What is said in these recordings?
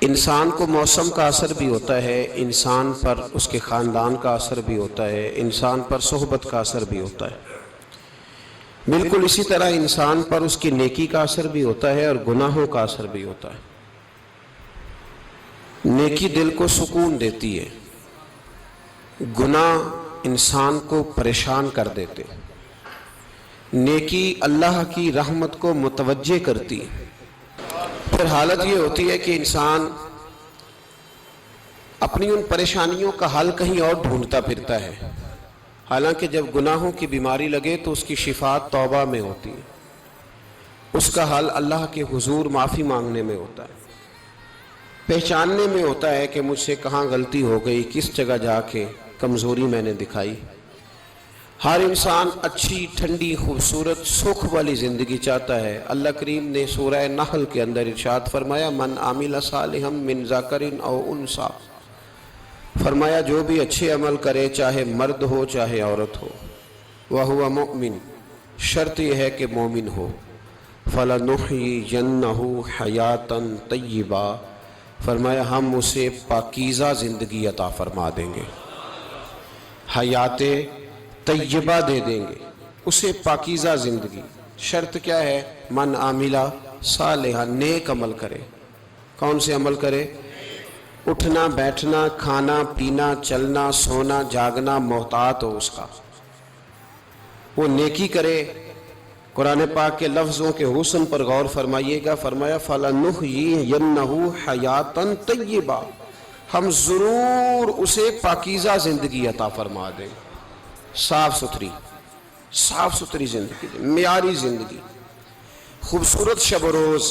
انسان کو موسم کا اثر بھی ہوتا ہے، انسان پر اس کے خاندان کا اثر بھی ہوتا ہے، انسان پر صحبت کا اثر بھی ہوتا ہے۔ بالکل اسی طرح انسان پر اس کی نیکی کا اثر بھی ہوتا ہے اور گناہوں کا اثر بھی ہوتا ہے۔ نیکی دل کو سکون دیتی ہے، گناہ انسان کو پریشان کر دیتے۔ نیکی اللہ کی رحمت کو متوجہ کرتی ہے۔ پھر حالت یہ ہوتی ہے کہ انسان اپنی ان پریشانیوں کا حل کہیں اور ڈھونڈتا پھرتا ہے، حالانکہ جب گناہوں کی بیماری لگے تو اس کی شفا توبہ میں ہوتی ہے، اس کا حل اللہ کے حضور معافی مانگنے میں ہوتا ہے، پہچاننے میں ہوتا ہے کہ مجھ سے کہاں غلطی ہو گئی، کس جگہ جا کے کمزوری میں نے دکھائی۔ ہر انسان اچھی، ٹھنڈی، خوبصورت، سکھ والی زندگی چاہتا ہے۔ اللہ کریم نے سورہ نحل کے اندر ارشاد فرمایا، من عامل صالحا من ذکر او انثی، فرمایا جو بھی اچھے عمل کرے، چاہے مرد ہو چاہے عورت ہو، وَهُوَ مُؤْمِن، شرط یہ ہے کہ مومن ہو، فَلَنُحْيِيَنَّهُ حَيَاةً طَيِّبَةً، فرمایا ہم اسے پاکیزہ زندگی عطا فرما دیں گے، حیات طیبہ دے دیں گے اسے، پاکیزہ زندگی۔ شرط کیا ہے؟ من عاملہ صالحا، نیک عمل کرے۔ کون سے عمل کرے؟ اٹھنا بیٹھنا، کھانا پینا، چلنا سونا جاگنا محتاط ہو اس کا، وہ نیکی کرے۔ قرآن پاک کے لفظوں کے حسن پر غور فرمائیے گا، فرمایا فَلَنُحْيِيَنَّهُ حَيَاةً طَيِّبَةً، ہم ضرور اسے پاکیزہ زندگی عطا فرما دیں، صاف ستھری زندگی، معیاری زندگی، خوبصورت شب و روز،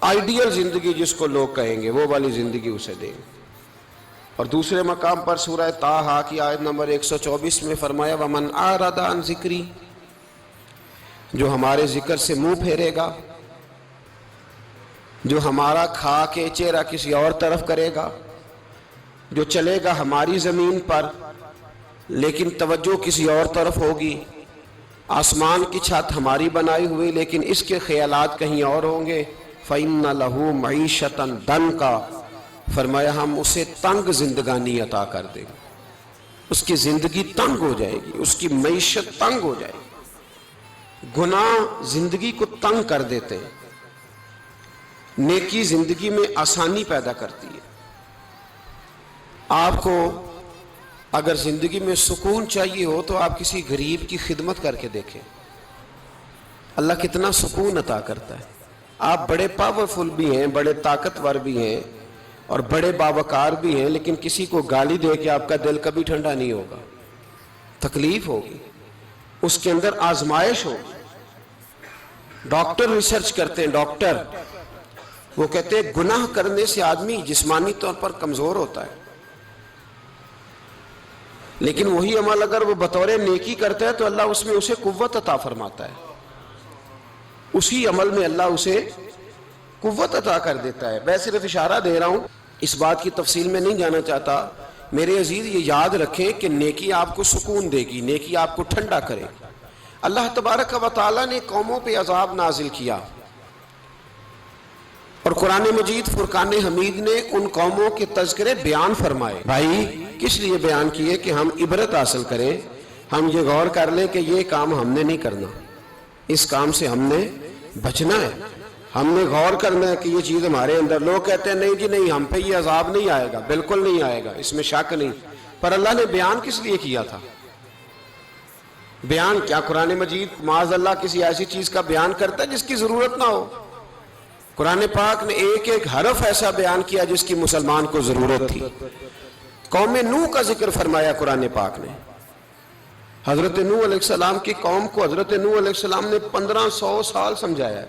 آئیڈیل زندگی جس کو لوگ کہیں گے، وہ والی زندگی اسے دیں۔ اور دوسرے مقام پر سورہ طٰہٰ کی آیت نمبر 124 میں فرمایا وَمَنْ أَعْرَضَ عَنْ ذِكْرِی، جو ہمارے ذکر سے منہ پھیرے گا، جو ہمارا کھا کے چہرہ کسی اور طرف کرے گا، جو چلے گا ہماری زمین پر لیکن توجہ کسی اور طرف ہوگی، آسمان کی چھت ہماری بنائی ہوئی لیکن اس کے خیالات کہیں اور ہوں گے، فَإِنَّ لَهُ مَعِيشَةً ضَنْكًا، فرمایا ہم اسے تنگ زندگانی عطا کر دیں گے، اس کی زندگی تنگ ہو جائے گی، اس کی معیشت تنگ ہو جائے گی۔ گناہ زندگی کو تنگ کر دیتے ہیں، نیکی زندگی میں آسانی پیدا کرتی ہے۔ آپ کو اگر زندگی میں سکون چاہیے ہو تو آپ کسی غریب کی خدمت کر کے دیکھیں، اللہ کتنا سکون عطا کرتا ہے۔ آپ بڑے پاورفل بھی ہیں، بڑے طاقتور بھی ہیں اور بڑے باوقار بھی ہیں، لیکن کسی کو گالی دے کے آپ کا دل کبھی ٹھنڈا نہیں ہوگا، تکلیف ہوگی، اس کے اندر آزمائش ہوگی۔ ڈاکٹر ریسرچ کرتے ہیں، ڈاکٹر وہ کہتے ہیں گناہ کرنے سے آدمی جسمانی طور پر کمزور ہوتا ہے، لیکن وہی عمل اگر وہ بطور نیکی کرتا ہے تو اللہ اس میں اسے قوت عطا فرماتا ہے، اسی عمل میں اللہ اسے قوت عطا کر دیتا ہے۔ میں صرف اشارہ دے رہا ہوں، اس بات کی تفصیل میں نہیں جانا چاہتا۔ میرے عزیز یہ یاد رکھیں کہ نیکی آپ کو سکون دے گی، نیکی آپ کو ٹھنڈا کرے گی۔ اللہ تبارک و تعالیٰ نے قوموں پہ عذاب نازل کیا اور قرآن مجید فرقان حمید نے ان قوموں کے تذکرے بیان فرمائے۔ بھائی کس لیے بیان کیے؟ کہ ہم عبرت حاصل کریں، ہم یہ غور کر لیں کہ یہ کام ہم نے نہیں کرنا، اس کام سے ہم نے بچنا ہے، ہم نے غور کرنا ہے کہ یہ چیز ہمارے اندر۔ لوگ کہتے ہیں نہیں جی نہیں، ہم پہ یہ عذاب نہیں آئے گا، بالکل نہیں آئے گا، اس میں شک نہیں۔ پر اللہ نے بیان کس لیے کیا تھا؟ بیان کیا قرآن مجید معاذ اللہ کسی ایسی چیز کا بیان کرتا ہے جس کی ضرورت نہ ہو؟ قرآن پاک نے ایک ایک حرف ایسا بیان کیا جس کی مسلمان کو ضرورت تھی۔ قوم نوح کا ذکر فرمایا قرآن پاک نے، حضرت نوح علیہ السلام کی قوم کو حضرت نوح علیہ السلام نے 1500 سال سمجھایا ہے۔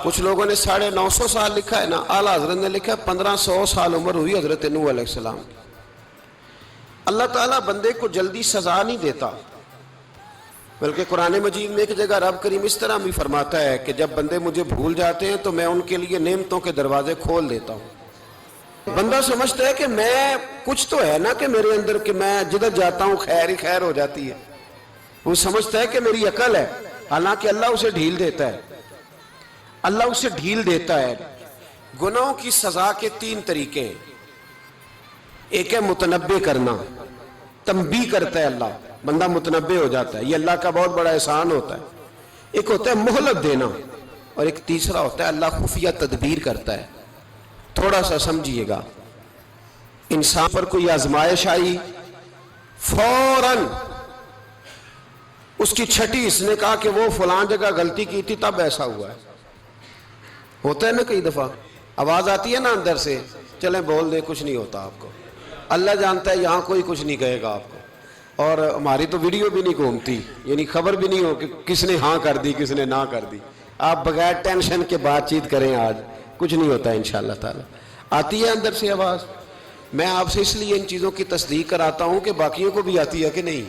کچھ لوگوں نے 950 سال لکھا ہے نا، اعلیٰ حضرت نے لکھا ہے 1500 سال عمر ہوئی حضرت نوح علیہ السلام کی۔ اللہ تعالیٰ بندے کو جلدی سزا نہیں دیتا، بلکہ قرآن مجید میں ایک جگہ رب کریم اس طرح بھی فرماتا ہے کہ جب بندے مجھے بھول جاتے ہیں تو میں ان کے لیے نعمتوں کے دروازے کھول دیتا ہوں۔ بندہ سمجھتا ہے کہ میں کچھ تو ہے نا کہ میرے اندر کہ میں جدھر جاتا ہوں خیر ہی خیر ہو جاتی ہے، وہ سمجھتا ہے کہ میری عقل ہے، حالانکہ اللہ اسے ڈھیل دیتا ہے۔ اللہ اسے ڈھیل دیتا ہے. گناہوں کی سزا کے 3 طریقے ہیں. ایک ہے متنبع کرنا، تنبیہ کرتا ہے اللہ، بندہ متنبع ہو جاتا ہے، یہ اللہ کا بہت بڑا احسان ہوتا ہے. ایک ہوتا ہے مہلت دینا، اور ایک تیسرا ہوتا ہے اللہ خفیہ تدبیر کرتا ہے. تھوڑا سا سمجھیے گا، انسان پر کوئی آزمائش آئی، فوراً اس کی چھٹی اس نے کہا کہ وہ فلان جگہ غلطی کی تھی تب ایسا ہوا ہے. ہوتا ہے نا کئی دفعہ آواز آتی ہے نا اندر سے، چلیں بول دیں کچھ نہیں ہوتا آپ کو. اللہ جانتا ہے یہاں کوئی کچھ نہیں کہے گا آپ کو، اور ہماری تو ویڈیو بھی نہیں گھومتی، یعنی خبر بھی نہیں ہو کہ کس نے ہاں کر دی کس نے نہ کر دی. آپ بغیر ٹینشن کے بات چیت کریں، آج کچھ نہیں ہوتا ہے انشاءاللہ تعالی. آتی ہے اندر سے آواز. میں آپ سے اس لیے ان چیزوں کی تصدیق کراتا ہوں کہ باقیوں کو بھی آتی ہے کہ نہیں،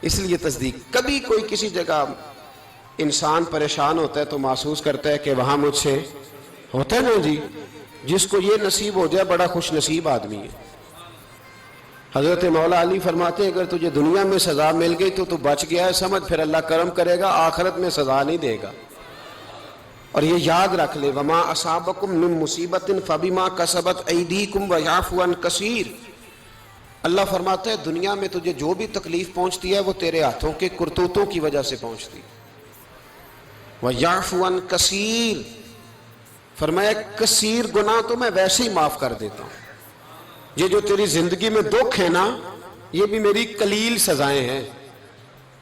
اس لیے تصدیق. کبھی کوئی کسی جگہ انسان پریشان ہوتا ہے تو محسوس کرتا ہے کہ وہاں مجھ سے ہوتا ہے نا جی، جس کو یہ نصیب ہو جائے بڑا خوش نصیب آدمی ہے. حضرت مولا علی فرماتے ہیں اگر تجھے دنیا میں سزا مل گئی تو بچ گیا ہے، سمجھ پھر اللہ کرم کرے گا، آخرت میں سزا نہیں دے گا. اور یہ یاد رکھ لے، وما اصابکم من مصیبت فبما کسبت ایدیکم ویعفو عن کثیر. اللہ فرماتا ہے دنیا میں تجھے جو بھی تکلیف پہنچتی ہے وہ تیرے ہاتھوں کے کرتوتوں کی وجہ سے پہنچتی. ویعفو عن کثیر، فرمایا کثیر گناہ تو میں ویسے ہی معاف کر دیتا ہوں. یہ جو تیری زندگی میں دکھ ہے نا، یہ بھی میری قلیل سزائیں ہیں.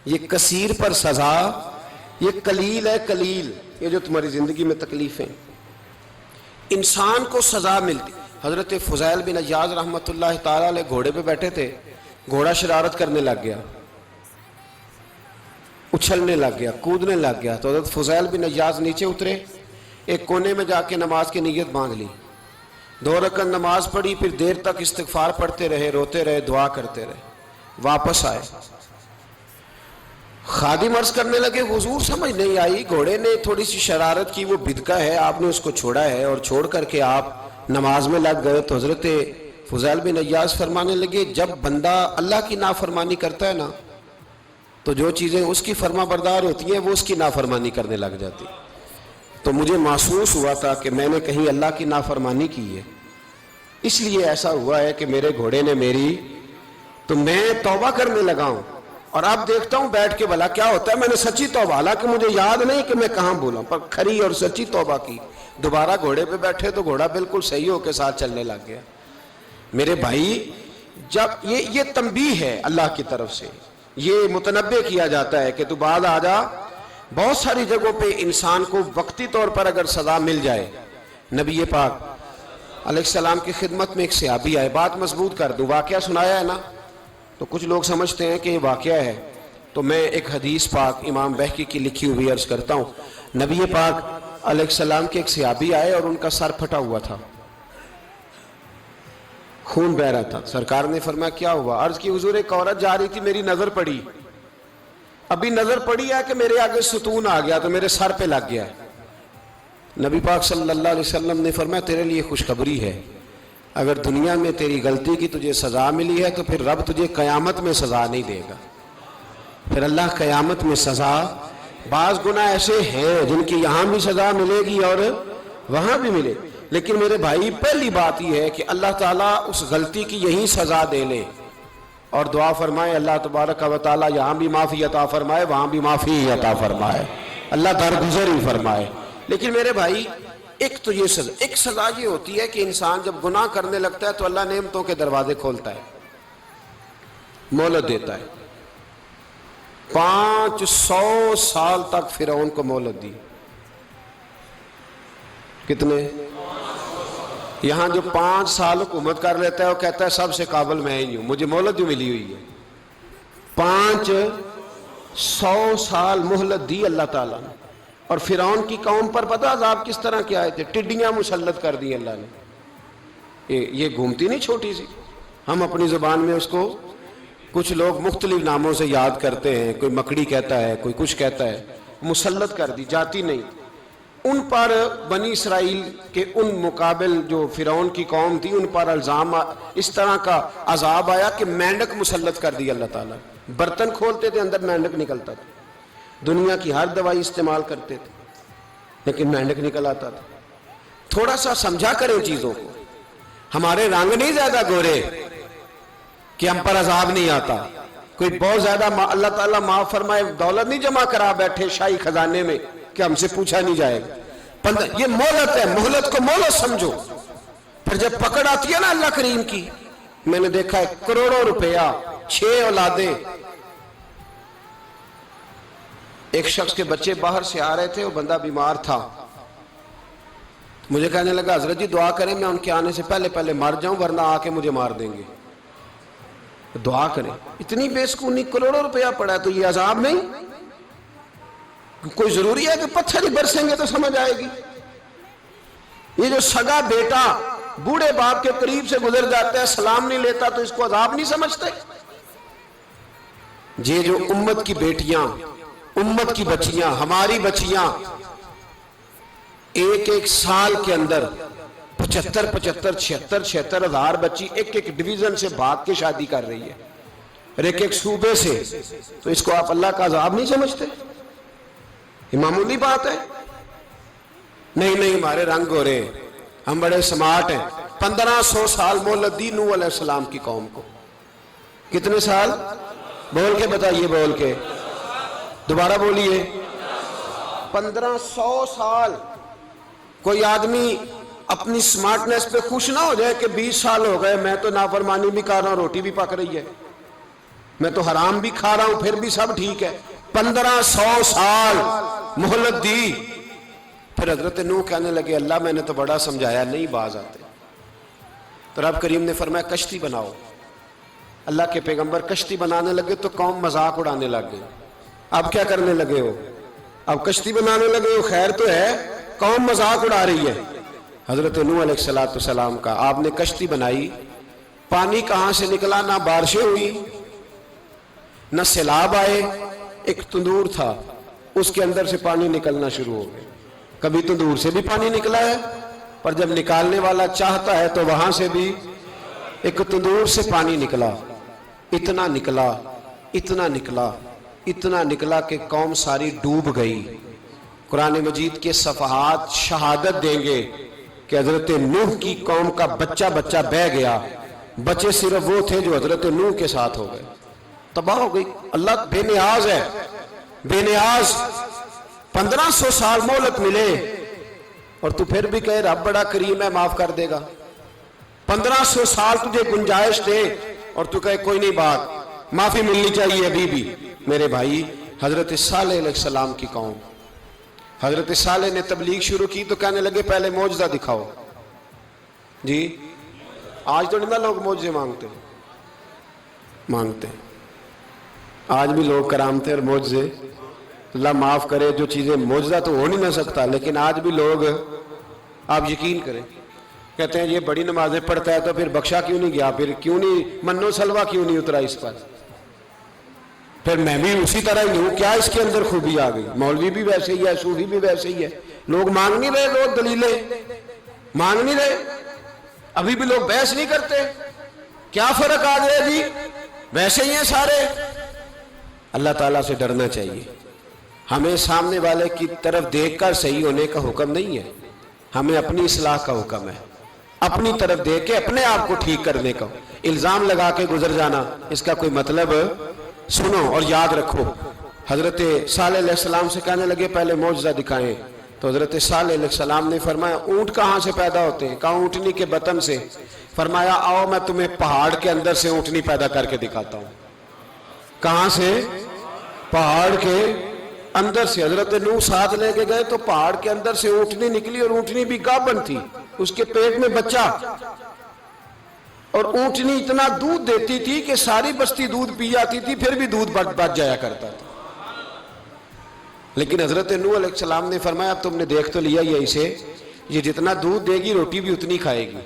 یہ کثیر پر سزا، یہ قلیل ہے، قلیل یہ جو تمہاری زندگی میں تکلیفیں. انسان کو سزا ملتی. حضرت فضیل بن عیاض رحمۃ اللہ تعالی علیہ گھوڑے پہ بیٹھے تھے، گھوڑا شرارت کرنے لگ گیا، اچھلنے لگ گیا، کودنے لگ گیا. تو حضرت فضیل بن عیاض نیچے اترے، ایک کونے میں جا کے نماز کی نیت مانگ لی، 2 رکعت نماز پڑھی، پھر دیر تک استغفار پڑھتے رہے، روتے رہے، دعا کرتے رہے. واپس آئے، خادم عرض کرنے لگے حضور سمجھ نہیں آئی، گھوڑے نے تھوڑی سی شرارت کی، وہ بدکا ہے، آپ نے اس کو چھوڑا ہے اور چھوڑ کر کے آپ نماز میں لگ گئے. تو حضرت فضیل بن عیاض فرمانے لگے جب بندہ اللہ کی نافرمانی کرتا ہے نا تو جو چیزیں اس کی فرما بردار ہوتی ہیں وہ اس کی نافرمانی کرنے لگ جاتی. تو مجھے محسوس ہوا تھا کہ میں نے کہیں اللہ کی نافرمانی کی ہے، اس لیے ایسا ہوا ہے کہ میرے گھوڑے نے میری، تو میں توبہ کرنے لگا ہوں. اور اب دیکھتا ہوں بیٹھ کے بھلا کیا ہوتا ہے. میں نے سچی توبہ، حالانکہ مجھے یاد نہیں کہ میں کہاں بولا، پر کھری اور سچی توبہ کی. دوبارہ گھوڑے پہ بیٹھے تو گھوڑا بالکل صحیح ہو کے ساتھ چلنے لگ گیا. میرے بھائی جب یہ تنبیہ ہے اللہ کی طرف سے، یہ متنبع کیا جاتا ہے کہ تو بعد آ جا. بہت ساری جگہوں پہ انسان کو وقتی طور پر اگر سزا مل جائے، نبی پاک علیہ السلام کی خدمت میں ایک صحابی آئے، بات مضبوط کر دوں، واقعہ سنایا ہے نا تو کچھ لوگ سمجھتے ہیں کہ یہ واقعہ ہے، تو میں ایک حدیث پاک امام بہقی کی لکھی ہوئی عرض کرتا ہوں. نبی پاک علیہ السلام کے ایک صحابی آئے اور ان کا سر پھٹا ہوا تھا، خون بہ رہا تھا. سرکار نے فرمایا کیا ہوا؟ عرض کی حضور ایک عورت جا رہی تھی، میری نظر پڑی، ابھی نظر پڑی ہے کہ میرے آگے ستون آ گیا تو میرے سر پہ لگ گیا. نبی پاک صلی اللہ علیہ وسلم نے فرمایا تیرے لیے خوشخبری ہے، اگر دنیا میں تیری غلطی کی تجھے سزا ملی ہے تو پھر رب تجھے قیامت میں سزا نہیں دے گا. پھر اللہ قیامت میں سزا، بعض گناہ ایسے ہیں جن کی یہاں بھی سزا ملے گی اور وہاں بھی ملے، لیکن میرے بھائی پہلی بات یہ ہے کہ اللہ تعالیٰ اس غلطی کی یہی سزا دے لے اور دعا فرمائے اللہ تبارک و تعالیٰ یہاں بھی معافی عطا فرمائے وہاں بھی معافی عطا فرمائے، اللہ درگزر ہی فرمائے. لیکن میرے بھائی ایک تو یہ سزا، ایک سزا یہ ہوتی ہے کہ انسان جب گناہ کرنے لگتا ہے تو اللہ نعمتوں کے دروازے کھولتا ہے، مہلت دیتا ہے. 500 سال تک فرعون کو مہلت دی. کتنے؟ یہاں جو 5 سال حکومت کر لیتا ہے وہ کہتا ہے سب سے قابل میں ہی ہوں، مجھے مہلت جو ملی ہوئی ہے. 500 سال مہلت دی اللہ تعالیٰ نے. اور فرعون کی قوم پر پتہ عذاب کس طرح کے آئے تھے؟ ٹڈیاں مسلط کر دی اللہ نے. یہ گھومتی نہیں چھوٹی سی، ہم اپنی زبان میں اس کو کچھ لوگ مختلف ناموں سے یاد کرتے ہیں، کوئی مکڑی کہتا ہے، کوئی کچھ کہتا ہے. مسلط کر دی، جاتی نہیں. ان پر بنی اسرائیل کے ان مقابل جو فرعون کی قوم تھی ان پر الزام اس طرح کا عذاب آیا کہ مینڈک مسلط کر دی اللہ تعالیٰ. برتن کھولتے تھے اندر مینڈک نکلتا تھا، دنیا کی ہر دوائی استعمال کرتے تھے لیکن مینڈک نکل آتا تھا. تھوڑا سا سمجھا کریں چیزوں کو. ہمارے رنگ نہیں زیادہ گورے کہ ہم پر عذاب نہیں آتا. کوئی بہت زیادہ اللہ تعالیٰ معاف فرمائے دولت نہیں جمع کرا بیٹھے شاہی خزانے میں کہ ہم سے پوچھا نہیں جائے گا. یہ مہلت ہے, مہلت کو مہلت سمجھو. پھر جب پکڑ آتی ہے نا اللہ کریم کی, میں نے دیکھا ہے کروڑوں روپیہ 6 اولادیں. ایک شخص کے بچے باہر سے آ رہے تھے, وہ بندہ بیمار تھا. مجھے کہنے لگا حضرت جی دعا کریں میں ان کے آنے سے پہلے مر جاؤں ورنہ آ کے مجھے مار دیں گے. دعا کریں. اتنی بے سکونی, کروڑوں روپیہ پڑا ہے تو یہ عذاب نہیں؟ کوئی ضروری ہے کہ پتھر ہی برسیں گے تو سمجھ آئے گی؟ یہ جو سگا بیٹا بوڑھے باپ کے قریب سے گزر جاتا ہے سلام نہیں لیتا تو اس کو عذاب نہیں سمجھتے؟ یہ جو امت کی بیٹیاں, امت کی بچیاں, ہماری بچیاں ایک سال کے اندر 75,000 ہزار بچی ایک ڈویژن سے بھاگ کے شادی کر رہی ہے, اور ایک صوبے سے. تو اس کو آپ اللہ کا عذاب نہیں سمجھتے؟ یہ معمولی بات ہے. نہیں ہمارے رنگ ہو رہے ہیں, ہم بڑے سمارٹ ہیں. 1500 سال مہلت دی نوح علیہ السلام کی قوم کو. کتنے سال؟ بول کے بتائیے, بول کے دوبارہ بولیے. 1500 سال. کوئی آدمی اپنی سمارٹنس پہ خوش نہ ہو جائے کہ 20 سال ہو گئے میں تو نافرمانی بھی کر رہا ہوں, روٹی بھی پک رہی ہے, میں تو حرام بھی کھا رہا ہوں, پھر بھی سب ٹھیک ہے. 1500 سال مہلت دی. پھر حضرت نوح کہنے لگے اللہ میں نے تو بڑا سمجھایا نہیں باز آتے. تو رب کریم نے فرمایا کشتی بناؤ. اللہ کے پیغمبر کشتی بنانے لگے تو قوم مذاق اڑانے لگ گئی. اب کیا کرنے لگے ہو؟ اب کشتی بنانے لگے ہو, خیر تو ہے, قوم مذاق اڑا رہی ہے. حضرت نوح علیہ السلام کا آپ نے کشتی بنائی, پانی کہاں سے نکلا؟ نہ بارشیں ہوئی نہ سیلاب آئے. ایک تندور تھا, اس کے اندر سے پانی نکلنا شروع ہو گیا. کبھی تندور سے بھی پانی نکلا ہے, پر جب نکالنے والا چاہتا ہے تو وہاں سے بھی ایک تندور سے پانی نکلا. اتنا نکلا, اتنا نکلا, اتنا نکلا کہ قوم ساری ڈوب گئی. قرآن مجید کے صفحات شہادت دیں گے کہ حضرت نوح کی قوم کا بچہ بہ گیا. بچے صرف وہ تھے جو حضرت نوح کے ساتھ ہو گئے, تباہ ہو گئی. اللہ بے نیاز ہے, بے نیاز. 1500 سال مہلت ملے اور تو پھر بھی کہے رب بڑا کریم ہے معاف کر دے گا. 1500 سال تجھے گنجائش دے اور تو کہے کوئی نہیں, بات معافی ملنی چاہیے ابھی بھی. میرے بھائی, حضرت صالح علیہ السلام کی قوم, حضرت صالح نے تبلیغ شروع کی تو کہنے لگے پہلے معجزہ دکھاؤ. جی آج تو نہیں نا لوگ معجزے مانگتے. آج بھی لوگ کرامتے اور معجزے, اللہ معاف کرے, جو چیزیں معجزہ تو ہو نہیں نہ سکتا, لیکن آج بھی لوگ, آپ یقین کریں, کہتے ہیں یہ بڑی نمازیں پڑھتا ہے تو پھر بخشا کیوں نہیں گیا, پھر کیوں نہیں منو سلوا کیوں نہیں اترا اس پر, پھر میں بھی اسی طرح ہی ہوں, کیا اس کے اندر خوبی آ گئی؟ مولوی بھی ویسے ہی ہے, صوفی بھی ویسے ہی ہے. لوگ مانگ نہیں رہے, لوگ دلیلیں مانگ نہیں رہے. ابھی بھی لوگ بحث نہیں کرتے. کیا فرق آ گیا جی, ویسے ہی ہیں سارے. اللہ تعالیٰ سے ڈرنا چاہیے. ہمیں سامنے والے کی طرف دیکھ کر صحیح ہونے کا حکم نہیں ہے, ہمیں اپنی اصلاح کا حکم ہے. اپنی طرف دیکھ کے اپنے آپ کو ٹھیک کرنے کا. الزام لگا کے گزر جانا, اس کا کوئی مطلب. سنو اور یاد رکھو, حضرت صالح علیہ السلام سے کہنے لگے پہلے معجزہ دکھائیں. تو حضرت صالح علیہ السلام نے فرمایا اونٹ کہاں سے پیدا ہوتے ہیں؟ کہا اونٹنی کے بطن سے. فرمایا آؤ میں تمہیں پہاڑ کے اندر سے اونٹنی پیدا کر کے دکھاتا ہوں. کہاں سے؟ پہاڑ کے اندر سے. حضرت نوح ساتھ لے کے گئے تو پہاڑ کے اندر سے اونٹنی نکلی, اور اونٹنی بھی گابن تھی, اس کے پیٹ میں بچہ. اور اونٹنی اتنا دودھ دیتی تھی کہ ساری بستی دودھ پی جاتی تھی, پھر بھی دودھ بچ جایا کرتا تھا. لیکن حضرت نوح علیہ السلام نے فرمایا اب تم نے دیکھ تو لیا یہ اسے, یہ جتنا دودھ دے گی روٹی بھی اتنی کھائے گی.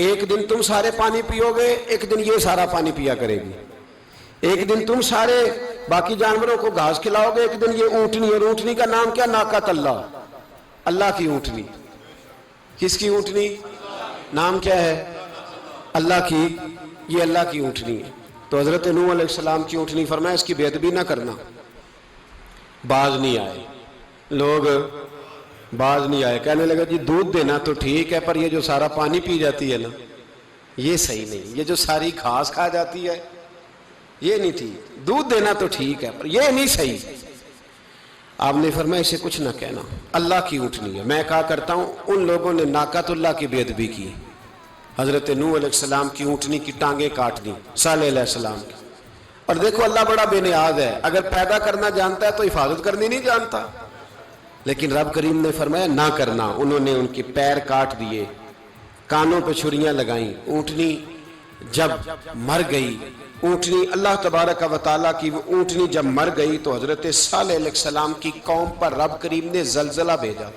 ایک دن تم سارے پانی پیو گے, ایک دن یہ سارا پانی پیا کرے گی. ایک دن تم سارے باقی جانوروں کو گھاس کھلاؤ گے, ایک دن یہ اونٹنی. اور اونٹنی کا نام کیا؟ ناقۃ اللہ, اللہ کی اونٹنی. کس کی اونٹنی؟ نام کیا ہے؟ اللہ کی. یہ اللہ کی اونٹنی ہے. تو حضرت نوح علیہ السلام کی اونٹنی. فرمایا اس کی بے ادبی نہ کرنا. باز نہیں آئے لوگ, باز نہیں آئے. کہنے لگا جی دودھ دینا تو ٹھیک ہے پر یہ جو سارا پانی پی جاتی ہے نا یہ صحیح نہیں, یہ جو ساری گھاس کھا جاتی ہے یہ نہیں ٹھیک. دودھ دینا تو ٹھیک ہے پر یہ نہیں صحیح. آپ نے فرمایا اسے کچھ نہ کہنا, اللہ کی اونٹنی ہے. میں کہا کرتا ہوں ان لوگوں نے ناقۃ اللہ کی بے ادبی کی, حضرت نوح علیہ السلام کی اونٹنی کی ٹانگیں کاٹ دی, صالح علیہ السلام کی. اور دیکھو اللہ بڑا بے نیاز ہے, اگر پیدا کرنا جانتا ہے تو حفاظت کرنی نہیں جانتا. لیکن رب کریم نے فرمایا نہ کرنا. انہوں نے ان کے پیر کاٹ دیے, کانوں پہ چھریاں لگائیں. اونٹنی جب مر گئی, اونٹنی اللہ تبارک و تعالیٰ کی وہ اونٹنی جب مر گئی تو حضرت صالح علیہ السلام کی قوم پر رب کریم نے زلزلہ بھیجا.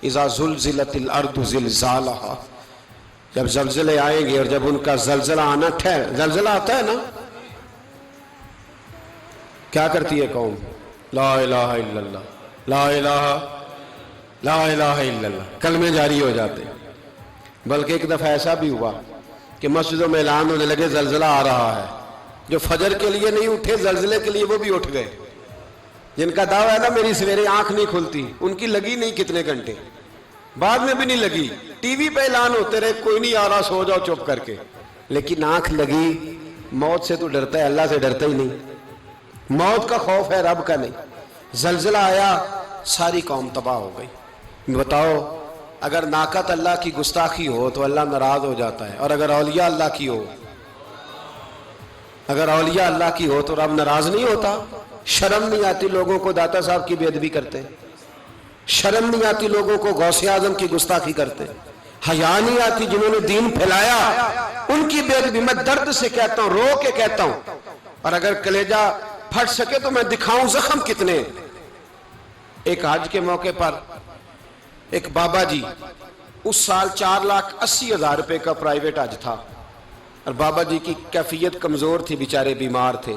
اذا زلزلت الارض زلزالہا, جب زلزلے آئیں گے اور جب ان کا زلزلہ آنا زلزلہ آتا ہے نا کیا کرتی ہے قوم؟ لا الہ الا اللہ, لا الہ الا اللہ, کلمے جاری ہو جاتے. بلکہ ایک دفعہ ایسا بھی ہوا کہ مسجدوں میں اعلان ہونے لگے زلزلہ آ رہا ہے. جو فجر کے لیے نہیں اٹھے زلزلے کے لیے وہ بھی اٹھ گئے. جن کا دعویٰ ہے نا میری سویرے آنکھ نہیں کھلتی, ان کی لگی نہیں کتنے گھنٹے, بعد میں بھی نہیں لگی. ٹی وی پہ اعلان ہوتے رہے کوئی نہیں آ رہا سو جاؤ چپ کر کے, لیکن آنکھ لگی. موت سے تو ڈرتا ہے, اللہ سے ڈرتا ہی نہیں. موت کا خوف ہے رب کا نہیں. زلزلہ آیا ساری قوم تباہ ہو گئی. بتاؤ اگر ناقت اللہ کی گستاخی ہو تو اللہ ناراض ہو جاتا ہے, اور اگر اولیاء اللہ کی ہو, اگر اولیاء اللہ کی ہو تو رب ناراض نہیں ہوتا. شرم نہیں آتی لوگوں کو داتا صاحب کی بے ادبی کرتے, شرم نہیں آتی لوگوں کو غوث اعظم کی گستاخی کرتے, حیا نہیں آتی جنہوں نے دین پھیلایا ان کی بے ادبی. میں درد سے کہتا ہوں, رو کے کہتا ہوں, اور اگر کلیجہ پھٹ سکے تو میں دکھاؤں زخم کتنے. ایک حج کے موقع پر ایک بابا جی, اس سال 4,80,000 روپے کا پرائیویٹ حج تھا, اور بابا جی کی کیفیت کمزور تھی, بیچارے بیمار تھے.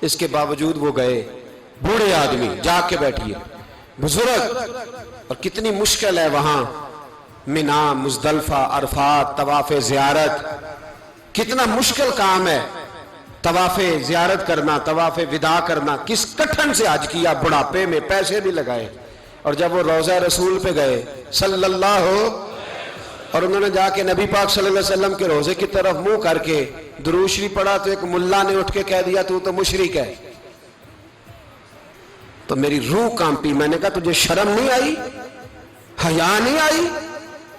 اس کے باوجود وہ گئے. بوڑھے آدمی, جا کے بیٹھیے, بزرگ, اور کتنی مشکل ہے وہاں منا, مزدلفہ, عرفات, طواف زیارت, کتنا مشکل کام ہے طواف زیارت کرنا, طواف وداع کرنا. کس کٹھن سے حج کیا, بڑھاپے میں پیسے بھی لگائے. اور جب وہ روضہ رسول پہ گئے صلی اللہ اور انہوں نے جا کے نبی پاک صلی اللہ علیہ وسلم کے روضے کی طرف منہ کر کے درود شریف پڑھا تو ایک ملا نے اٹھ کے کہہ دیا تو مشرک ہے. تو میری روح کانپی. میں نے کہا تجھے شرم نہیں آئی, حیا نہیں آئی؟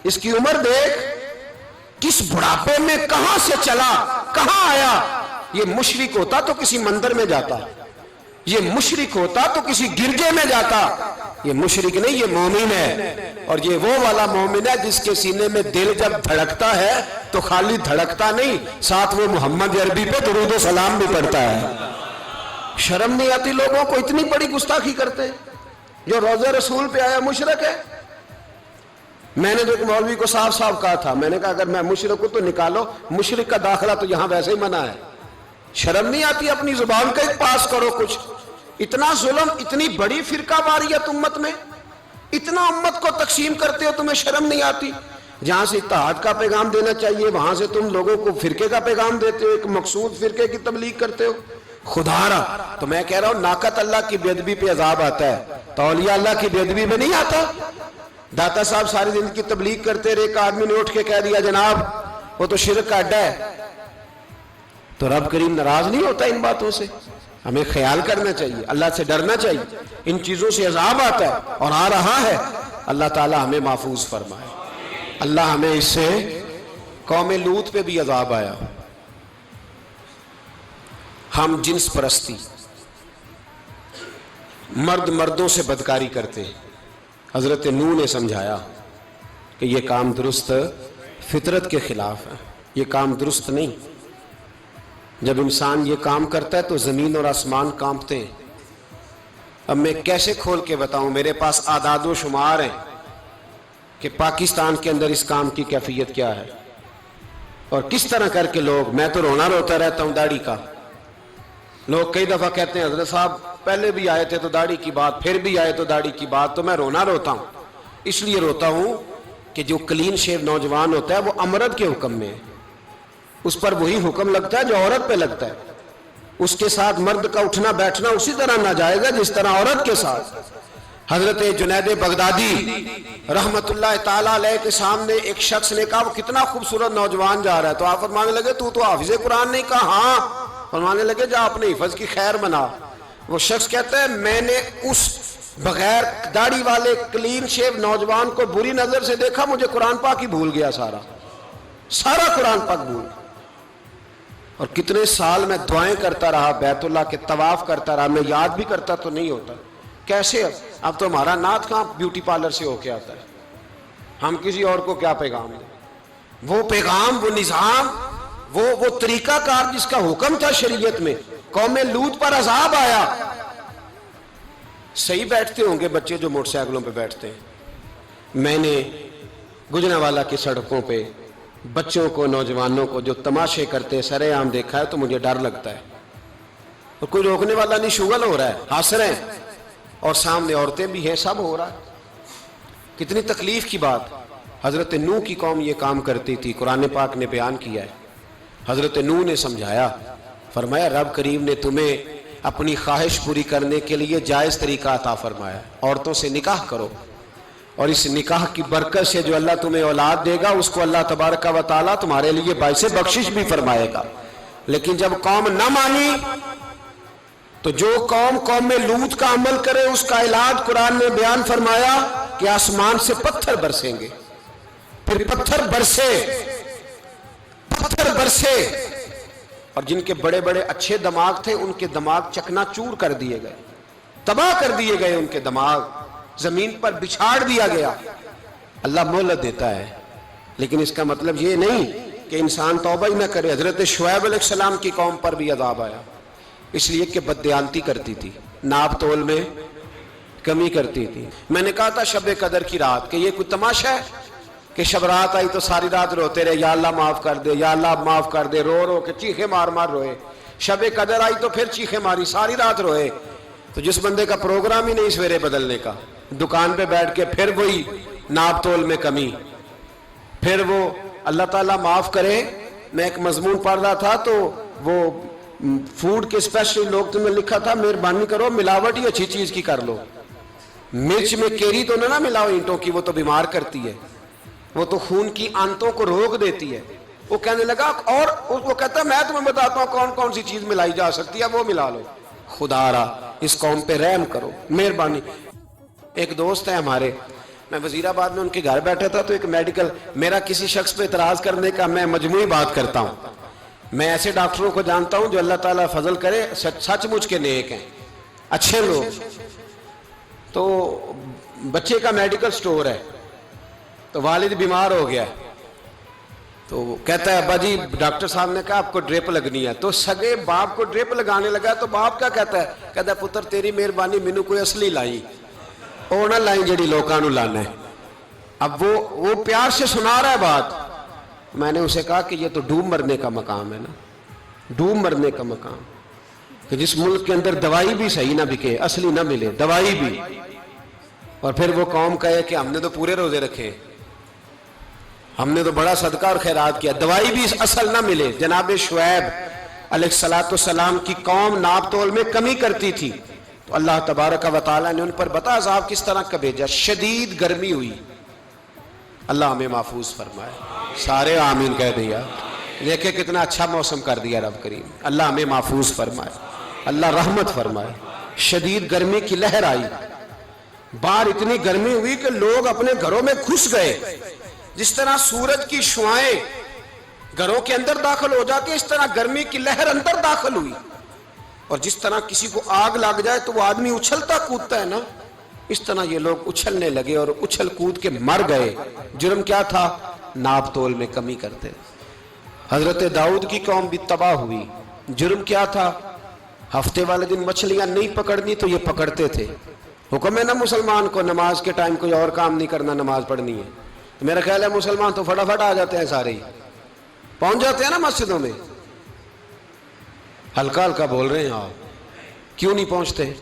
اس کی عمر دیکھ, کس بڑھاپے میں کہاں سے چلا کہاں آیا. یہ مشرک ہوتا تو کسی مندر میں جاتا, یہ مشرک ہوتا تو کسی گرجے میں جاتا. یہ مشرک نہیں, یہ مومن ہے. اور یہ وہ والا مومن ہے جس کے سینے میں دل جب دھڑکتا ہے تو خالی دھڑکتا نہیں, ساتھ وہ محمد عربی پہ درود و سلام بھی پڑھتا ہے. شرم نہیں آتی لوگوں کو, اتنی بڑی گستاخی کرتے. جو روضہ رسول پہ آیا مشرک ہے. میں نے تو ایک مولوی کو صاف صاف کہا تھا, میں نے کہا اگر میں مشرک ہوں تو نکالو, مشرک کا داخلہ تو یہاں ویسے ہی منع ہے. شرم نہیں آتی, اپنی زبان کا ایک پاس کرو کچھ. اتنا ظلم, اتنی بڑی فرقہ واریت امت میں, اتنا امت کو تقسیم کرتے ہو, تمہیں شرم نہیں آتی؟ جہاں سے اتحاد کا پیغام دینا چاہیے وہاں سے تم لوگوں کو فرقے کا پیغام دیتے ہو, ایک مقصود فرقے کی تبلیغ کرتے ہو. خدا رہا تو میں کہہ رہا ہوں ناقت اللہ کی بے ادبی پہ عذاب آتا ہے, تو اولیاء اللہ کی بے ادبی پہ نہیں آتا. داتا صاحب ساری زندگی تبلیغ کرتے رہے, ایک آدمی نے اٹھ کے کہہ دیا جناب وہ تو شرک کا اڈا ہے, تو رب کریم ناراض نہیں ہوتا ان باتوں سے. ہمیں خیال کرنا چاہیے, اللہ سے ڈرنا چاہیے. ان چیزوں سے عذاب آتا ہے اور آ رہا ہے. اللہ تعالی ہمیں محفوظ فرمائے. اللہ ہمیں اس سے, قوم لوط پہ بھی عذاب آیا. ہم جنس پرستی, مرد مردوں سے بدکاری کرتے. حضرت نوح نے سمجھایا کہ یہ کام درست فطرت کے خلاف ہے, یہ کام درست نہیں. جب انسان یہ کام کرتا ہے تو زمین اور آسمان کانپتے ہیں. اب میں کیسے کھول کے بتاؤں, میرے پاس اعداد و شمار ہیں کہ پاکستان کے اندر اس کام کی کیفیت کیا ہے اور کس طرح کر کے لوگ, میں تو رونا روتا رہتا ہوں داڑھی کا. لوگ کئی دفعہ کہتے ہیں حضرت صاحب پہلے بھی آئے تھے تو داڑھی کی بات, پھر بھی آئے تو داڑھی کی بات. تو میں رونا روتا ہوں, اس لیے روتا ہوں کہ جو کلین شیو نوجوان ہوتا ہے وہ امرد کے حکم میں ہے, اس پر وہی حکم لگتا ہے جو عورت پہ لگتا ہے. اس کے ساتھ مرد کا اٹھنا بیٹھنا اسی طرح ناجائز ہے جس طرح عورت کے ساتھ. حضرت جنید بغدادی رحمت اللہ تعالیٰ علیہ کے سامنے ایک شخص نے کہا وہ کتنا خوبصورت نوجوان جا رہا ہے، تو آپ فرمانے لگے تو حافظ قرآن نہیں؟ کہا ہاں۔ فرمانے لگے جا اپنے حفظ کی خیر بنا۔ وہ شخص کہتا ہے میں نے اس بغیر داڑھی والے کلین شیو نوجوان کو بری نظر سے دیکھا، مجھے قرآن پاک ہی بھول گیا، سارا قرآن پاک بھول گیا۔ اور کتنے سال میں دعائیں کرتا رہا، بیت اللہ کے طواف کرتا رہا، میں یاد بھی کرتا تو نہیں ہوتا۔ کیسے اب تو ہمارا نعت کہاں بیوٹی پارلر سے ہو کے آتا ہے، ہم کسی اور کو کیا پیغام دیں؟ وہ پیغام، وہ نظام، وہ طریقہ کار جس کا حکم تھا شریعت میں، قوم لوط پر عذاب آیا۔ صحیح بیٹھتے ہوں گے بچے جو موٹر سائیکلوں پہ بیٹھتے ہیں، میں نے گجرانوالہ کی سڑکوں پہ بچوں کو، نوجوانوں کو جو تماشے کرتے سر عام دیکھا ہے تو مجھے ڈر لگتا ہے، اور کوئی روکنے والا نہیں، شغل ہو رہا ہے، ہنس رہے ہیں، اور سامنے عورتیں بھی ہیں، سب ہو رہا ہے۔ کتنی تکلیف کی بات۔ حضرت نوح کی قوم یہ کام کرتی تھی، قرآن پاک نے بیان کیا ہے۔ حضرت نوح نے سمجھایا، فرمایا رب کریم نے تمہیں اپنی خواہش پوری کرنے کے لیے جائز طریقہ عطا فرمایا، عورتوں سے نکاح کرو، اور اس نکاح کی برکت سے جو اللہ تمہیں اولاد دے گا اس کو اللہ تبارک و تعالیٰ تمہارے لیے باعث بخشش بھی فرمائے گا۔ لیکن جب قوم نہ مانی تو جو قوم میں لوط کا عمل کرے اس کا علاج قرآن نے بیان فرمایا کہ آسمان سے پتھر برسیں گے، پھر پتھر برسے، اور جن کے بڑے بڑے اچھے دماغ تھے ان کے دماغ چکنا چور کر دیے گئے، تباہ کر دیے گئے، ان کے دماغ زمین پر بچھاڑ دیا گیا۔ اللہ مہلت دیتا ہے، لیکن اس کا مطلب یہ نہیں کہ انسان توبہ ہی نہ کرے۔ حضرت شعیب علیہ السلام کی قوم پر بھی عذاب آیا، اس لیے کہ بددیانتی کرتی تھی، ناپ تول میں کمی کرتی تھی۔ میں نے کہا تھا شب قدر کی رات کہ یہ کوئی تماشا ہے کہ شب رات آئی تو ساری رات روتے رہے، یا اللہ معاف کر دے، یا اللہ معاف کر دے، رو رو کے چیخے مار مار روئے۔ شب قدر آئی تو پھر چیخے ماری، ساری رات روئے۔ تو جس بندے کا پروگرام ہی نہیں سویرے بدلنے کا، دکان پہ بیٹھ کے پھر وہی ناپ تول میں کمی، پھر وہ اللہ تعالیٰ معاف کرے۔ میں ایک مضمون پڑھ رہا تھا تو وہ فوڈ کے اسپیشل لوگ تمہیں لکھا تھا مہربانی کرو ملاوٹ ہی اچھی چیز کی کر لو، مرچ میں کیری تو نہ ملاؤ اینٹوں کی، وہ تو بیمار کرتی ہے، وہ تو خون کی آنتوں کو روک دیتی ہے۔ وہ کہنے لگا، اور وہ کہتا ہے میں تمہیں بتاتا ہوں کون کون سی چیز ملائی جا سکتی ہے، وہ ملا لو۔ خدا را اس قوم پہ رحم کرو، مہربانی۔ ایک دوست ہے ہمارے، میں وزیر آباد میں ان کے گھر بیٹھا تھا تو ایک میڈیکل، میرا کسی شخص پہ اعتراض کرنے کا میں مجموعی بات کرتا ہوں۔ میں ایسے ڈاکٹروں کو جانتا ہوں جو اللہ تعالیٰ فضل کرے سچ مچ کے نیک ہیں، اچھے لوگ۔ تو بچے کا میڈیکل سٹور ہے، تو والد بیمار ہو گیا، تو کہتا ہے ابا جی ڈاکٹر صاحب نے کہا آپ کو ڈرپ لگنی ہے، تو سگے باپ کو ڈرپ لگانے لگا، تو باپ کیا کہتا ہے پتر تیری مہربانی مینوں کوئی اصلی لائی، وہ نہ لائی جڑی لوکاں نوں لانا ہے۔ اب وہ پیار سے سنا رہا ہے بات۔ میں نے اسے کہا کہ یہ تو ڈوب مرنے کا مقام ہے نا، ڈوب مرنے کا مقام، کہ جس ملک کے اندر دوائی بھی صحیح نہ بکے، اصلی نہ ملے دوائی بھی، اور پھر وہ قوم کہے کہ ہم نے تو پورے روزے رکھے، ہم نے تو بڑا صدقہ اور خیرات کیا، دوائی بھی اصل نہ ملے۔ جناب شعیب علیہ السلام کی قوم ناپ تول میں کمی کرتی تھی، تو اللہ تبارک و تعالیٰ نے ان پر بتا عذاب کس طرح کا بھیجا، شدید گرمی ہوئی۔ اللہ ہمیں محفوظ فرمائے، سارے آمین کہہ دیا۔ دیکھیں کتنا اچھا موسم کر دیا رب کریم، اللہ ہمیں محفوظ فرمائے، اللہ رحمت فرمائے۔ شدید گرمی کی لہر آئی، باہر اتنی گرمی ہوئی کہ لوگ اپنے گھروں میں گھس گئے۔ جس طرح سورج کی شعائیں گھروں کے اندر داخل ہو جاتی ہے، اس طرح گرمی کی لہر اندر داخل ہوئی، اور جس طرح کسی کو آگ لگ جائے تو وہ آدمی اچھلتا کودتا ہے نا، اس طرح یہ لوگ اچھلنے لگے اور اچھل کود کے مر گئے۔ جرم کیا تھا؟ ناپ تول میں کمی کرتے۔ حضرت داؤد کی قوم بھی تباہ ہوئی، جرم کیا تھا؟ ہفتے والے دن مچھلیاں نہیں پکڑنی تو یہ پکڑتے تھے۔ حکم ہے نا مسلمان کو نماز کے ٹائم کوئی اور کام نہیں کرنا، نماز پڑھنی ہے۔ میرا خیال ہے مسلمان تو فٹافٹ آ جاتے ہیں، سارے ہی پہنچ جاتے ہیں نا مسجدوں میں۔ ہلکا ہلکا بول رہے ہیں آپ، کیوں نہیں پہنچتے؟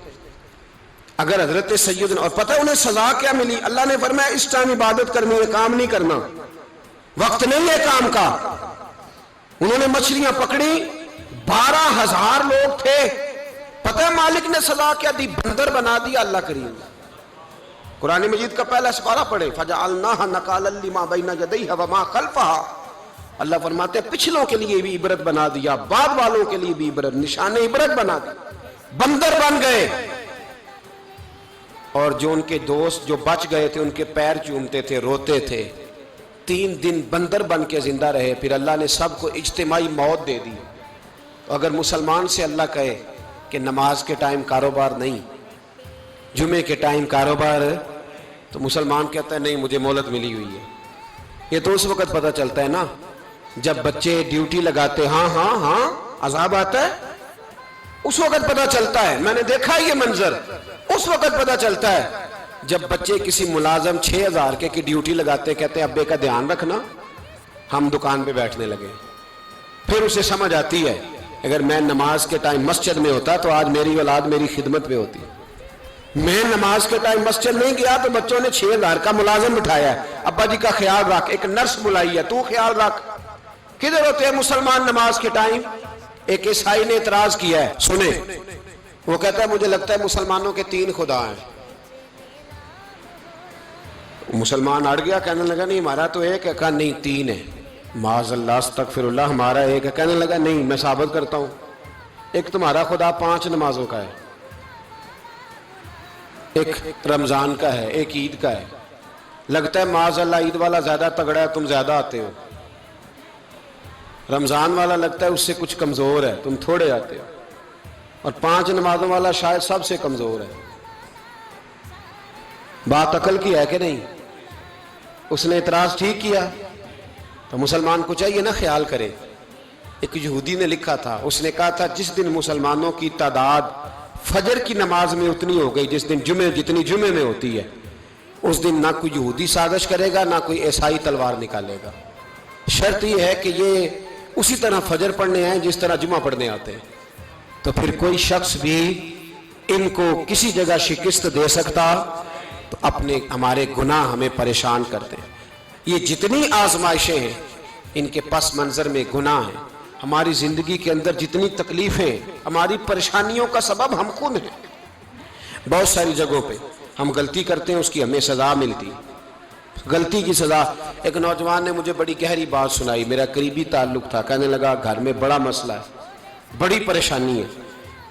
اگر حضرت سیدنا، اور پتہ انہیں سزا کیا ملی؟ اللہ نے فرمایا اس ٹائم عبادت کرنی ہے، کام نہیں کرنا، وقت نہیں ہے کام کا۔ انہوں نے مچھلیاں پکڑی، 12,000 لوگ تھے، پتہ ہے مالک نے سزا کیا دی؟ بندر بنا دیا اللہ کریم۔ قرآن مجید کا پہلا سپارہ پڑھے فجعلناها نکالا لما بین یدیہا وما خلفہا. اللہ فرماتے ہیں پچھلوں کے لیے بھی عبرت بنا دیا، بعد والوں کے لیے بھی عبرت، نشان عبرت بنا دیا. بندر بن گئے، اور جو ان کے دوست جو بچ گئے تھے ان کے پیر چومتے تھے، روتے تھے. 3 دن بندر بن کے زندہ رہے، پھر اللہ نے سب کو اجتماعی موت دے دی. اگر مسلمان سے اللہ کہے کہ نماز کے ٹائم کاروبار نہیں، جمعے کے ٹائم کاروبار، تو مسلمان کہتا ہے نہیں مجھے مہلت ملی ہوئی ہے. یہ تو اس وقت پتہ چلتا ہے نا جب بچے ڈیوٹی لگاتے، ہاں ہاں ہاں عذاب آتا ہے، اس وقت پتہ چلتا ہے. میں نے دیکھا یہ منظر، اس وقت پتہ چلتا ہے جب بچے کسی ملازم 6000 کی ڈیوٹی لگاتے، کہتے ہیں ابے کا دھیان رکھنا، ہم دکان پہ بیٹھنے لگے. پھر اسے سمجھ آتی ہے اگر میں نماز کے ٹائم مسجد میں ہوتا تو آج میری اولاد میری خدمت پہ ہوتی. میں نماز کے ٹائم مسجد نہیں گیا تو بچوں نے 6000 کا ملازم بٹھایا ہے، ابا جی کا خیال رکھ، ایک نرس بلائی ہے تو خیال رکھ. کدھر ہوتے ہیں مسلمان نماز کے ٹائم؟ ایک عیسائی نے اعتراض کیا ہے، سنیں، وہ کہتا ہے مجھے لگتا ہے مسلمانوں کے 3 خدا ہیں. مسلمان اڑ گیا، کہنے لگا نہیں ہمارا تو ایک ہے. کہا نہیں 3 ہے. معاذ اللہ استغفر اللہ، ہمارا ایک ہے. کہنے لگا نہیں میں ثابت کرتا ہوں، ایک تمہارا خدا 5 نمازوں کا ہے، ایک رمضان کا ہے، ایک عید کا ہے. لگتا ہے معاذ اللہ عید والا زیادہ تگڑا ہے، تم زیادہ آتے ہو. رمضان والا لگتا ہے اس سے کچھ کمزور ہے، تم تھوڑے آتے ہو. اور 5 نمازوں والا شاید سب سے کمزور ہے. بات عقل کی ہے کہ نہیں؟ اس نے اعتراض ٹھیک کیا. تو مسلمان کو چاہیے نا خیال کرے. ایک یہودی نے لکھا تھا، اس نے کہا تھا جس دن مسلمانوں کی تعداد فجر کی نماز میں اتنی ہو گئی جس دن جتنی جمعے میں ہوتی ہے، اس دن نہ کوئی یہودی سازش کرے گا نہ کوئی عیسائی تلوار نکالے گا. شرط یہ ہے کہ یہ اسی طرح فجر پڑھنے آئیں جس طرح جمعہ پڑھنے آتے ہیں. تو پھر کوئی شخص بھی ان کو کسی جگہ شکست دے سکتا تو ہمارے گناہ ہمیں پریشان کرتے ہیں. یہ جتنی آزمائشیں ہیں ان کے پس منظر میں گناہ ہیں. ہماری زندگی کے اندر جتنی تکلیفیں، ہماری پریشانیوں کا سبب ہم خود ہیں. بہت ساری جگہوں پہ ہم غلطی کرتے ہیں، اس کی ہمیں سزا ملتی. غلطی کی سزا. ایک نوجوان نے مجھے بڑی گہری بات سنائی، میرا قریبی تعلق تھا. کہنے لگا گھر میں بڑا مسئلہ ہے، بڑی پریشانی ہے،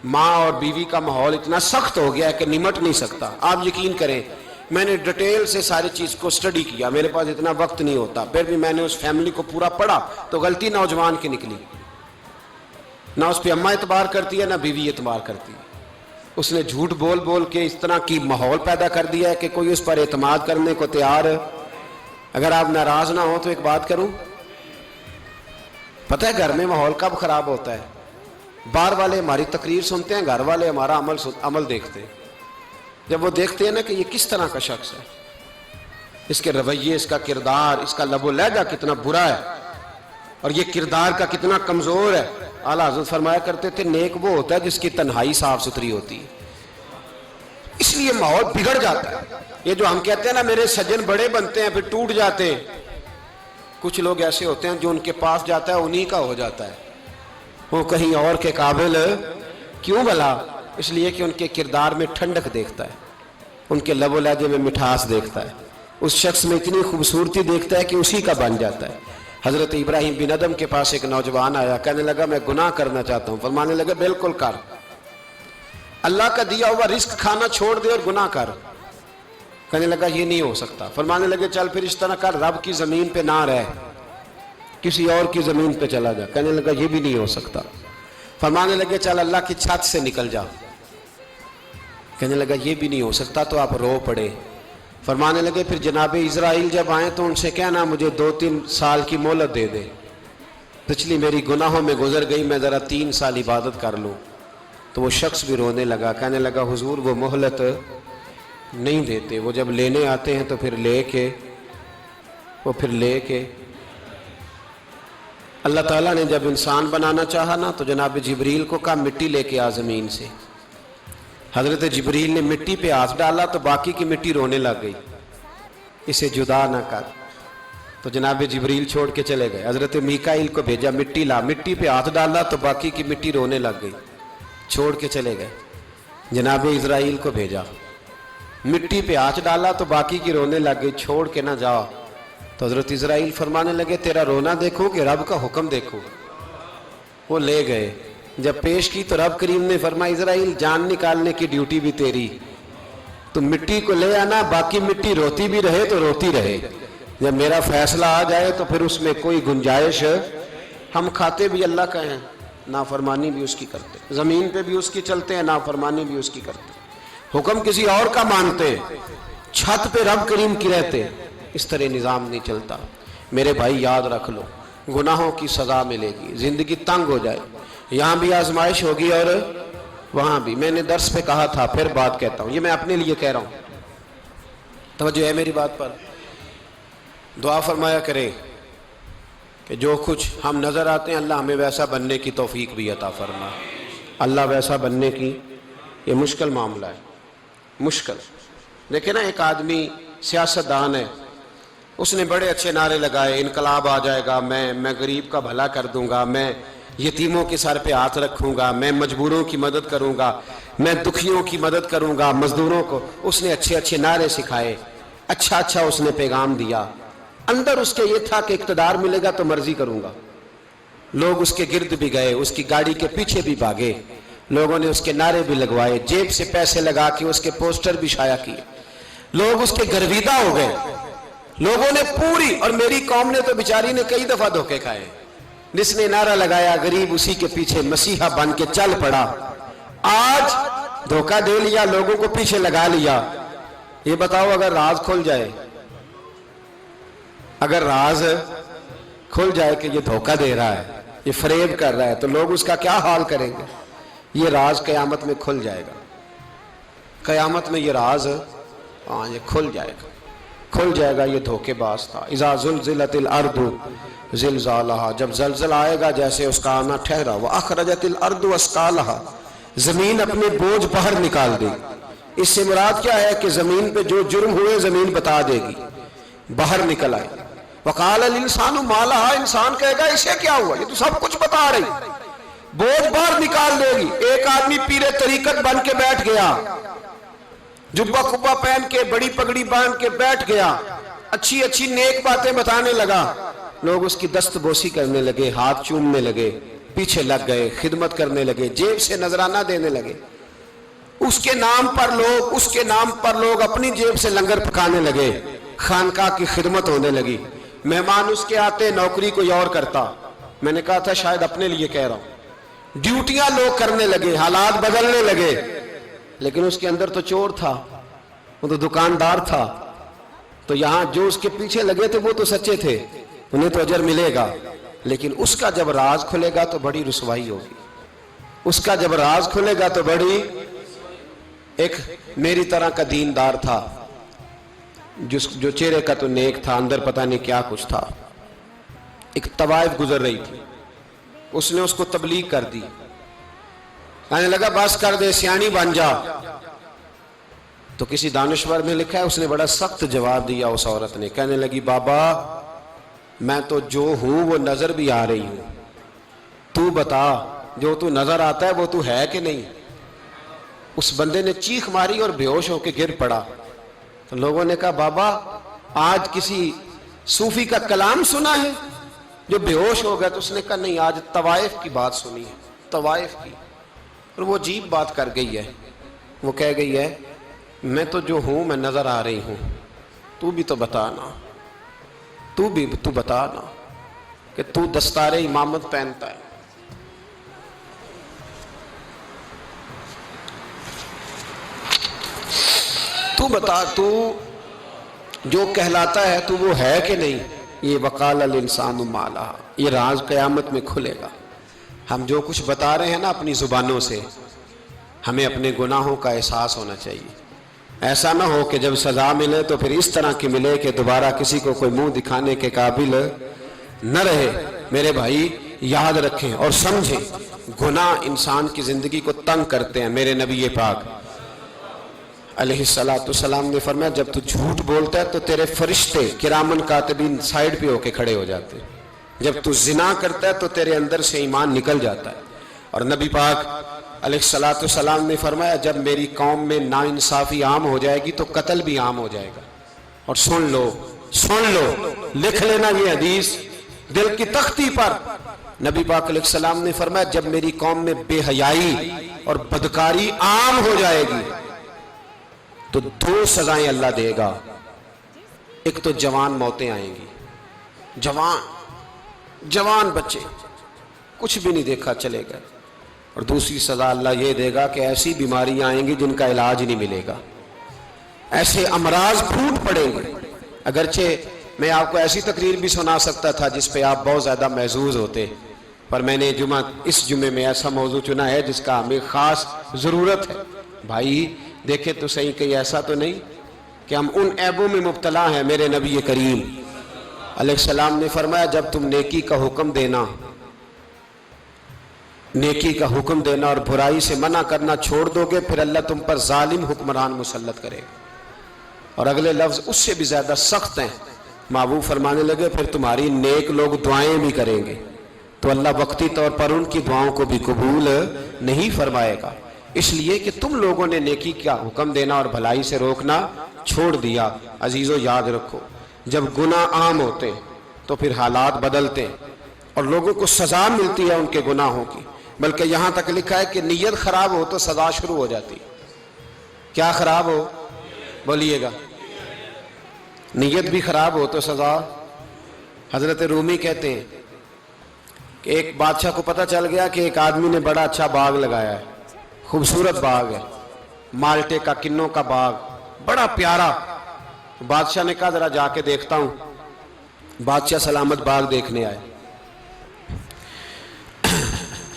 ماں اور بیوی کا ماحول اتنا سخت ہو گیا ہے کہ نمٹ نہیں سکتا. آپ یقین کریں میں نے ڈیٹیل سے ساری چیز کو سٹڈی کیا، میرے پاس اتنا وقت نہیں ہوتا، پھر بھی میں نے اس فیملی کو پورا پڑھا تو غلطی نوجوان کی نکلی. نہ اس پہ اماں اعتبار کرتی ہے نہ بیوی اعتبار کرتی ہے. اس نے جھوٹ بول بول کے اس طرح کی ماحول پیدا کر دیا ہے کہ کوئی اس پر اعتماد کرنے کو تیار. اگر آپ ناراض نہ ہو تو ایک بات کروں، پتہ ہے گھر میں ماحول کب خراب ہوتا ہے؟ باہر والے ہماری تقریر سنتے ہیں، گھر والے ہمارا عمل دیکھتے ہیں. جب وہ دیکھتے ہیں نا کہ یہ کس طرح کا شخص ہے، اس کے رویے، اس کا کردار، اس کا لب و لہجہ کتنا برا ہے اور یہ کردار کا کتنا کمزور ہے. اعلیٰ حضرت فرمایا کرتے تھے نیک وہ ہوتا ہے جس کی تنہائی صاف ستھری ہوتی ہے. اس لیے ماحول بگڑ جاتا ہے. یہ جو ہم کہتے ہیں نا میرے سجن بڑے بنتے ہیں پھر ٹوٹ جاتے ہیں، کچھ لوگ ایسے ہوتے ہیں جو ان کے پاس جاتا ہے انہی کا ہو جاتا ہے. وہ کہیں اور کے قابل کیوں بھلا؟ اس لیے کہ ان کے کردار میں ٹھنڈک دیکھتا ہے، ان کے لب و لہجے میں مٹھاس دیکھتا ہے، اس شخص میں اتنی خوبصورتی دیکھتا ہے کہ اسی کا بن جاتا ہے. حضرت ابراہیم بن ادم کے پاس ایک نوجوان آیا، کہنے لگا میں گناہ کرنا چاہتا ہوں. فرمانے لگا بالکل کر، اللہ کا دیا ہوا رزق کھانا چھوڑ دے اور گناہ کر. کہنے لگا یہ نہیں ہو سکتا. فرمانے لگے چل پھر اس طرح کر، رب کی زمین پہ نہ رہ، کسی اور کی زمین پہ چلا جا. کہنے لگا یہ بھی نہیں ہو سکتا. فرمانے لگے چل اللہ کی چھت سے نکل جا. کہنے لگا یہ بھی نہیں ہو سکتا. تو آپ رو پڑے. فرمانے لگے پھر جناب اسرائیل جب آئیں تو ان سے کہنا مجھے 2-3 سال کی مہلت دے دے، پچھلی میری گناہوں میں گزر گئی، میں ذرا 3 سال عبادت کر لوں. تو وہ شخص بھی رونے لگا. کہنے لگا حضور وہ مہلت نہیں دیتے، وہ جب لینے آتے ہیں تو پھر لے کے اللہ تعالیٰ نے جب انسان بنانا چاہا نا تو جناب جبریل کو کہا مٹی لے کے آ زمین سے. حضرت جبریل نے مٹی پہ ہاتھ ڈالا تو باقی کی مٹی رونے لگ گئی، اسے جدا نہ کر. تو جناب جبریل چھوڑ کے چلے گئے. حضرت میکائیل کو بھیجا مٹی لا، مٹی پہ ہاتھ ڈالا تو باقی کی مٹی رونے لگ گئی، چھوڑ کے چلے گئے. جناب اسرائیل کو بھیجا. مٹی پہ ہاتھ ڈالا تو باقی کی رونے لگ گئی، چھوڑ کے نہ جاؤ۔ تو حضرت اسرائیل فرمانے لگے تیرا رونا دیکھو کہ رب کا حکم دیکھو۔ وہ لے گئے، جب پیش کی تو رب کریم نے فرمایا اسرائیل جان نکالنے کی ڈیوٹی بھی تیری، تو مٹی کو لے آنا، باقی مٹی روتی بھی رہے تو روتی رہے، جب میرا فیصلہ آ جائے تو پھر اس میں کوئی گنجائش، ہم کھاتے بھی اللہ کا ہیں، نافرمانی بھی اس کی کرتے، زمین پہ بھی اس کی چلتے ہیں، نافرمانی بھی اس کی کرتے، حکم کسی اور کا مانتے، چھت پہ رب کریم کی رہتے، اس طرح نظام نہیں چلتا۔ میرے بھائی یاد رکھ لو، گناہوں کی سزا ملے گی، زندگی تنگ ہو جائے، یہاں بھی آزمائش ہوگی اور وہاں بھی۔ میں نے درس پہ کہا تھا، پھر بات کہتا ہوں، یہ میں اپنے لیے کہہ رہا ہوں، توجہ ہے میری بات پر۔ دعا فرمایا کرے کہ جو کچھ ہم نظر آتے ہیں اللہ ہمیں ویسا بننے کی توفیق بھی عطا فرما۔ اللہ ویسا بننے کی، یہ مشکل معاملہ ہے، مشکل۔ دیکھیں نا ایک آدمی سیاستدان ہے، اس نے بڑے اچھے نعرے لگائے، انقلاب آ جائے گا، میں غریب کا بھلا کر دوں گا، میں یتیموں کے سر پہ ہاتھ رکھوں گا، میں مجبوروں کی مدد کروں گا، میں دکھیوں کی مدد کروں گا، مزدوروں کو۔ اس نے اچھے اچھے نعرے سکھائے، اچھا اس نے پیغام دیا، اندر اس کے یہ تھا کہ اقتدار ملے گا تو مرضی کروں گا۔ لوگ اس کے گرد بھی گئے، اس کی گاڑی کے پیچھے بھی بھاگے، لوگوں نے اس کے نعرے بھی لگوائے، جیب سے پیسے لگا کے اس کے پوسٹر بھی شائع کیے، لوگ اس کے گرویدہ ہو گئے، لوگوں نے پوری، اور میری قوم نے تو بیچاری نے کئی دفعہ دھوکے کھائے، جس نے نعرہ لگایا غریب اسی کے پیچھے مسیحا بن کے چل پڑا۔ آج دھوکہ دے لیا، لوگوں کو پیچھے لگا لیا۔ یہ بتاؤ اگر راز کھل جائے، اگر راز کھل جائے کہ یہ دھوکہ دے رہا ہے، یہ فریب کر رہا ہے، تو لوگ اس کا کیا حال کریں گے؟ یہ راز قیامت میں کھل جائے گا، قیامت میں یہ راز یہ کھل جائے گا، کھل جائے گا۔ یہ دھوکے باز تھا۔ اذا زلزلت الارض زلزالہا، جب زلزلہ آئے گا جیسے اس کا آنا ٹھہرا، واخرجت الارض اثقالہا، زمین اپنے بوجھ باہر نکال دے گی۔ اس سے مراد کیا ہے کہ زمین پہ جو جرم ہوئے زمین بتا دے گی، باہر نکل آئے۔ وقال الانسان ما لہا، انسان کہے گا اسے کیا ہوا، یہ تو سب کچھ بتا رہی، بوجھ باہر نکال دے گی۔ ایک آدمی پیر طریقت بن کے بیٹھ گیا، جبہ کبہ پہن کے، بڑی پگڑی باندھ کے بیٹھ گیا، اچھی اچھی نیک باتیں بتانے لگا، لوگ اس کی دست بوسی کرنے لگے، ہاتھ چومنے لگے، پیچھے لگ گئے، خدمت کرنے لگے، جیب سے نذرانہ دینے لگے، اس کے نام پر لوگ اپنی جیب سے لنگر پکانے لگے، خانقاہ کی خدمت ہونے لگی، مہمان اس کے آتے، نوکری کوئی اور کرتا۔ میں نے کہا تھا شاید اپنے لیے کہہ رہا ہوں، ڈیوٹیاں لوگ کرنے لگے، حالات بدلنے لگے، لیکن اس کے اندر تو چور تھا، وہ تو دکاندار تھا، تو یہاں جو اس کے پیچھے لگے تھے وہ تو سچے تھے، انہیں تو اجر ملے گا، لیکن اس کا جب راز کھلے گا تو بڑی رسوائی ہوگی، اس کا جب راز کھلے گا تو بڑی۔ ایک میری طرح کا دیندار تھا، جو چہرے کا تو نیک تھا، اندر پتہ نہیں کیا کچھ تھا۔ ایک طوائف گزر رہی تھی، اس نے اس کو تبلیغ کر دی، کہنے لگا بس کر دے، سیانی بن جا۔ تو کسی دانشور میں لکھا ہے اس نے بڑا سخت جواب دیا، اس عورت نے کہنے لگی بابا میں تو جو ہوں وہ نظر بھی آ رہی ہوں، تو بتا جو تو نظر آتا ہے وہ تو ہے کہ نہیں۔ اس بندے نے چیخ ماری اور بے ہوش ہو کے گر پڑا۔ تو لوگوں نے کہا بابا آج کسی صوفی کا کلام سنا ہے جو بے ہوش ہو گیا؟ تو اس نے کہا نہیں، آج طوائف کی بات سنی ہے، طوائف کی۔ اور وہ عجیب بات کر گئی ہے، وہ کہہ گئی ہے میں تو جو ہوں میں نظر آ رہی ہوں، تو بھی تو بتانا، تو بتانا کہ تو دستار امامت پہنتا ہے، تو بتا تو جو کہلاتا ہے تو وہ ہے کہ نہیں۔ یہ وقال الانسان ما لہا، یہ راز قیامت میں کھلے گا۔ ہم جو کچھ بتا رہے ہیں نا اپنی زبانوں سے، ہمیں اپنے گناہوں کا احساس ہونا چاہیے۔ ایسا نہ ہو کہ جب سزا ملے تو پھر اس طرح کی ملے کہ دوبارہ کسی کو کوئی منہ دکھانے کے قابل نہ رہے۔ میرے بھائی یاد رکھیں اور سمجھیں، گناہ انسان کی زندگی کو تنگ کرتے ہیں۔ میرے نبی پاک علیہ السلام نے فرمایا جب تو جھوٹ بولتا ہے تو تیرے فرشتے کرامن کاتبین سائیڈ پہ ہو کے کھڑے ہو جاتے ہیں، جب تو زنا کرتا ہے تو تیرے اندر سے ایمان نکل جاتا ہے۔ اور نبی پاک علیہ السلام نے فرمایا جب میری قوم میں ناانصافی عام ہو جائے گی تو قتل بھی عام ہو جائے گا. اور سن لو لکھ لینا یہ حدیث دل کی تختی پر. نبی پاک علیہ السلام نے فرمایا جب میری قوم میں بے حیائی اور بدکاری عام ہو جائے گی تو 2 سزائیں اللہ دے گا. ایک تو جوان موتیں آئیں گی, جوان بچے کچھ بھی نہیں دیکھا چلے گئے. اور دوسری سزا اللہ یہ دے گا کہ ایسی بیماریاں آئیں گی جن کا علاج نہیں ملے گا, ایسے امراض پھوٹ پڑیں گے. اگرچہ میں آپ کو ایسی تقریر بھی سنا سکتا تھا جس پہ آپ بہت زیادہ محظوظ ہوتے, پر میں نے اس جمعے میں ایسا موضوع چنا ہے جس کا ہمیں خاص ضرورت ہے. بھائی دیکھیں تو صحیح, کہیں ایسا تو نہیں کہ ہم ان عیبوں میں مبتلا ہیں. میرے نبی کریم علیہ السلام نے فرمایا جب تم نیکی کا حکم دینا اور برائی سے منع کرنا چھوڑ دو گے پھر اللہ تم پر ظالم حکمران مسلط کرے گا. اور اگلے لفظ اس سے بھی زیادہ سخت ہیں. محبوب فرمانے لگے پھر تمہاری نیک لوگ دعائیں بھی کریں گے تو اللہ وقتی طور پر ان کی دعاؤں کو بھی قبول نہیں فرمائے گا. اس لیے کہ تم لوگوں نے نیکی کا حکم دینا اور بھلائی سے روکنا چھوڑ دیا. عزیزو یاد رکھو جب گناہ عام ہوتے تو پھر حالات بدلتے اور لوگوں کو سزا ملتی ہے ان کے گناہوں کی. بلکہ یہاں تک لکھا ہے کہ نیت خراب ہو تو سزا شروع ہو جاتی. کیا خراب ہو بولیے گا, نیت بھی خراب ہو تو سزا. حضرت رومی کہتے ہیں کہ ایک بادشاہ کو پتہ چل گیا کہ ایک آدمی نے بڑا اچھا باغ لگایا ہے, خوبصورت باغ ہے, مالٹے کا کنوں کا باغ بڑا پیارا. بادشاہ نے کہا ذرا جا کے دیکھتا ہوں. بادشاہ سلامت باغ دیکھنے آئے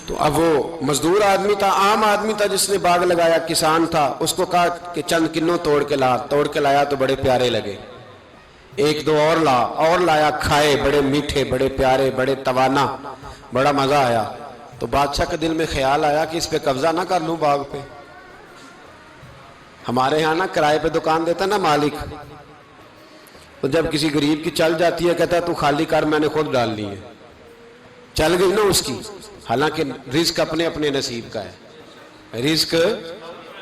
تو اب وہ مزدور آدمی تھا, عام آدمی تھا جس نے باغ لگایا, کسان تھا. اس کو کہا کہ چند کنوں توڑ کے لایا تو بڑے پیارے لگے. 1-2 اور لایا, کھائے, بڑے میٹھے, بڑے پیارے, بڑے توانا, بڑا مزہ آیا. تو بادشاہ کے دل میں خیال آیا کہ اس پہ قبضہ نہ کر لوں باغ پہ. ہمارے یہاں نا کرائے پہ دکان دیتا نا مالک, تو جب کسی غریب کی چل جاتی ہے کہتا ہے تو خالی کر, میں نے خود ڈال لی ہے. چل گئی نا اس کی, حالانکہ رزق اپنے اپنے نصیب کا ہے. رزق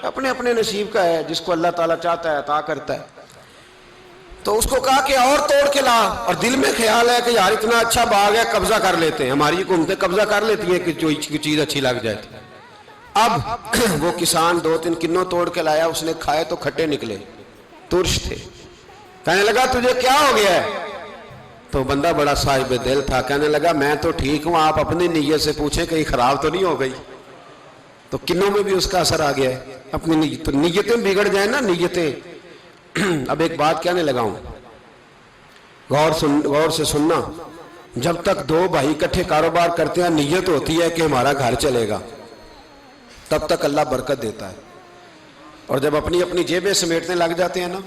اپنے اپنے نصیب کا ہے, جس کو اللہ تعالیٰ چاہتا ہے عطا کرتا ہے. تو اس کو کہا کہ اور توڑ کے لا, اور دل میں خیال ہے کہ یار اتنا اچھا باغ ہے قبضہ کر لیتے ہیں. ہماری حکومتیں قبضہ کر لیتی ہیں کہ جو چیز اچھی لگ جائے. اب وہ کسان 2-3 کنوں توڑ کے لایا, اس نے کھائے تو کھٹے نکلے, ترش تھے. کہنے لگا تجھے کیا ہو گیا ہے؟ تو بندہ بڑا صاحب دل تھا, کہنے لگا میں تو ٹھیک ہوں, آپ اپنی نیت سے پوچھیں کہیں خراب تو نہیں ہو گئی. تو کنوں میں بھی اس کا اثر آ گیا ہے. اپنی نیت, تو نیتیں بگڑ جائیں نا نیتیں. اب ایک بات کہنے لگا ہوں, غور سے سننا. جب تک 2 بھائی اکٹھے کاروبار کرتے ہیں نیت ہوتی ہے کہ ہمارا گھر چلے گا, تب تک اللہ برکت دیتا ہے. اور جب اپنی اپنی جیبیں سمیٹنے لگ جاتے ہیں نا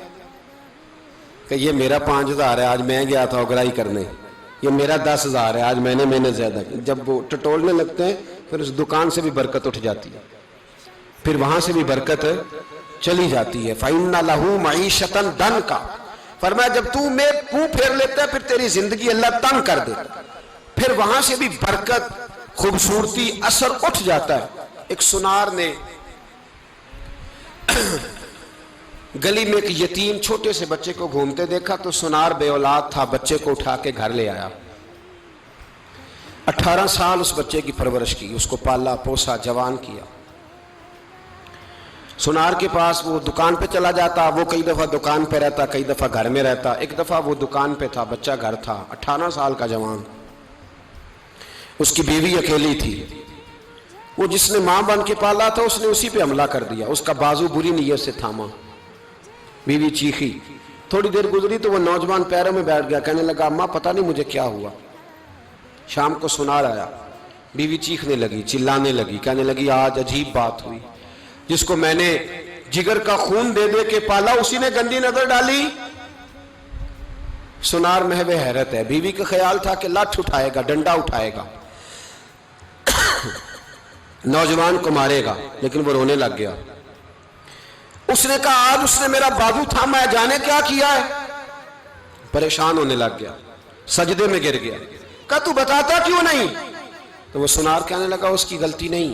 کہ یہ میرا 5,000 ہے, آج میں گیا تھا اگرائی کرنے, یہ میرا 10,000 ہے, آج میں نے محنت زیادہ کی. جب وہ ٹٹولنے لگتے ہیں پھر اس دکان سے بھی برکت اٹھ جاتی ہے, پھر وہاں سے بھی برکت چلی جاتی ہے. فَإِنَّ لَهُ مَعِيشَةً ضَنْكَ, فرمایا جب تو میں منہ پھیر لیتا ہے پھر تیری زندگی اللہ تنگ کر دیتا, پھر وہاں سے بھی برکت, خوبصورتی, اثر اٹھ جاتا ہے. ایک سنار نے گلی میں ایک یتیم چھوٹے سے بچے کو گھومتے دیکھا تو سنار بے اولاد تھا, بچے کو اٹھا کے گھر لے آیا. 18 سال اس بچے کی پرورش کی, اس کو پالا پوسا, جوان کیا. سنار کے پاس وہ دکان پہ چلا جاتا, وہ کئی دفعہ دکان پہ رہتا, کئی دفعہ گھر میں رہتا. ایک دفعہ وہ دکان پہ تھا, بچہ گھر تھا, 18 سال کا جوان. اس کی بیوی اکیلی تھی. وہ جس نے ماں بن کے پالا تھا اس نے اسی پہ حملہ کر دیا, اس کا بازو بری نیت سے تھاما. بیوی چیخی, تھوڑی دیر گزری تو وہ نوجوان پیروں میں بیٹھ گیا, کہنے لگا اماں پتہ نہیں مجھے کیا ہوا. شام کو سنار آیا, بیوی چیخنے لگی, چلانے لگی, کہنے لگی آج عجیب بات ہوئی, جس کو میں نے جگر کا خون دے دے کے پالا اسی نے گندی نظر ڈالی. سنار محو حیرت ہے. بیوی کا خیال تھا کہ لٹھ اٹھائے گا, ڈنڈا اٹھائے گا, نوجوان کو مارے گا, لیکن وہ رونے لگ گیا. اس نے کہا آج اس نے میرا بازو تھاما ہے, جانے کیا کیا ہے. پریشان ہونے لگ گیا, سجدے میں گر گیا. کہا تو بتاتا کیوں نہیں؟ تو وہ سنار کہنے لگا اس کی غلطی نہیں,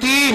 3,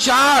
4,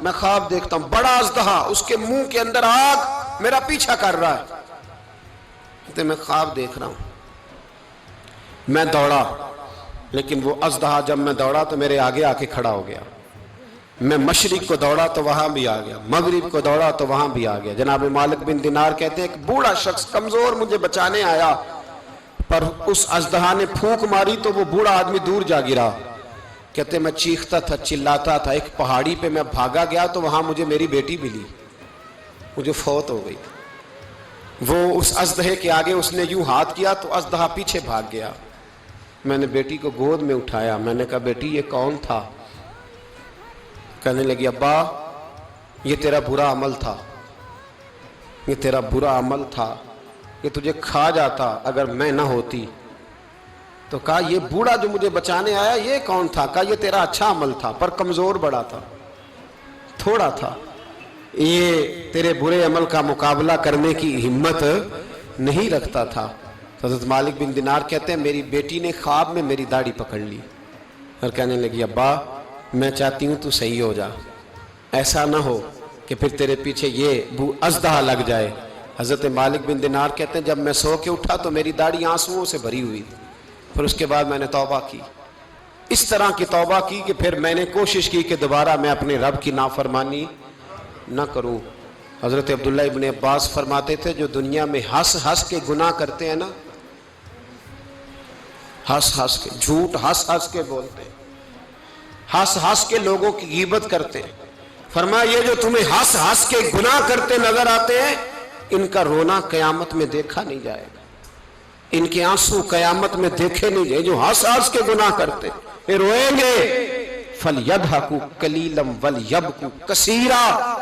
میں خواب دیکھتا ہوں، بڑا اژدہا، اس کے منہ کے اندر آگ میرا پیچھا کر رہا ہے۔ کہتے ہیں میں خواب دیکھ رہا ہوں، میں دوڑا، لیکن وہ اژدہا جب میں دوڑا تو میرے آگے آ کے کھڑا ہو گیا۔ میں مشرق کو دوڑا تو وہاں بھی آ گیا، مغرب کو دوڑا تو وہاں بھی آ گیا۔ جناب مالک بن دینار کہتے ہیں ایک بوڑھا شخص کمزور مجھے بچانے آیا، پر اس اژدہا نے پھونک ماری تو وہ بوڑھا آدمی دور جا گرا۔ کہتے میں چیختا تھا، چلاتا تھا، ایک پہاڑی پہ میں بھاگا گیا تو وہاں مجھے میری بیٹی ملی، مجھے فوت ہو گئی۔ وہ اس اژدہے کے آگے اس نے یوں ہاتھ کیا تو اژدہا پیچھے بھاگ گیا۔ میں نے بیٹی کو گود میں اٹھایا، میں نے کہا بیٹی یہ کون تھا؟ کہنے لگی ابا یہ تیرا برا عمل تھا، یہ تیرا برا عمل تھا، کہ تجھے کھا جاتا اگر میں نہ ہوتی۔ تو کہا یہ بوڑھا جو مجھے بچانے آیا یہ کون تھا؟ کہا یہ تیرا اچھا عمل تھا، پر کمزور بڑا تھا، تھوڑا تھا، یہ تیرے برے عمل کا مقابلہ کرنے کی ہمت نہیں رکھتا تھا۔ حضرت مالک بن دینار کہتے ہیں میری بیٹی نے خواب میں میری داڑھی پکڑ لی اور کہنے لگی ابا میں چاہتی ہوں تو صحیح ہو جا، ایسا نہ ہو کہ پھر تیرے پیچھے یہ اژدہا لگ جائے۔ حضرت مالک بن دینار کہتے ہیں جب میں سو کے اٹھا تو میری داڑھی آنسوؤں سے بھری ہوئی تھی، پھر اس کے بعد میں نے توبہ کی، اس طرح کی توبہ کی کہ پھر میں نے کوشش کی کہ دوبارہ میں اپنے رب کی نافرمانی نہ کروں۔ حضرت عبداللہ ابن عباس فرماتے تھے جو دنیا میں ہنس ہنس کے گناہ کرتے ہیں نا، ہنس ہنس کے جھوٹ ہنس ہنس کے بولتے ہیں، ہنس ہنس کے لوگوں کی غیبت کرتے ہیں، فرمایا یہ جو تمہیں ہنس ہنس کے گناہ کرتے نظر آتے ہیں ان کا رونا قیامت میں دیکھا نہیں جائے گا، ان کے آنسو قیامت میں دیکھے نہیں جائے۔ جو ہنس ہنس کے گناہ کرتے یہ روئیں گے، فَلْيَضْحَكُوا قَلِيلًا وَلْيَبْكُوا كَثِيرًا۔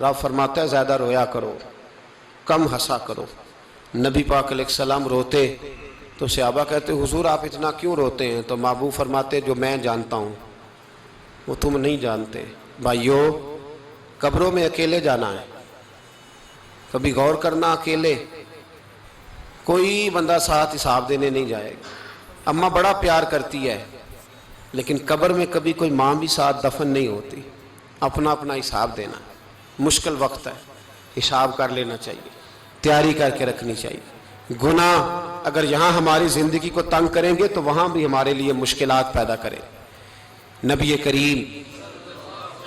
رب فرماتا ہے زیادہ رویا کرو، کم ہنسا کرو۔ نبی پاک علیہ السلام روتے تو صحابہ کہتے حضور آپ اتنا کیوں روتے ہیں؟ تو محبوب فرماتے جو میں جانتا ہوں وہ تم نہیں جانتے۔ بھائیو قبروں میں اکیلے جانا ہے، کبھی غور کرنا، اکیلے کوئی بندہ ساتھ حساب دینے نہیں جائے گا۔ اماں بڑا پیار کرتی ہے لیکن قبر میں کبھی کوئی ماں بھی ساتھ دفن نہیں ہوتی، اپنا اپنا حساب دینا، مشکل وقت ہے، حساب کر لینا چاہیے، تیاری کر کے رکھنی چاہیے۔ گناہ اگر یہاں ہماری زندگی کو تنگ کریں گے تو وہاں بھی ہمارے لیے مشکلات پیدا کریں۔ نبی کریم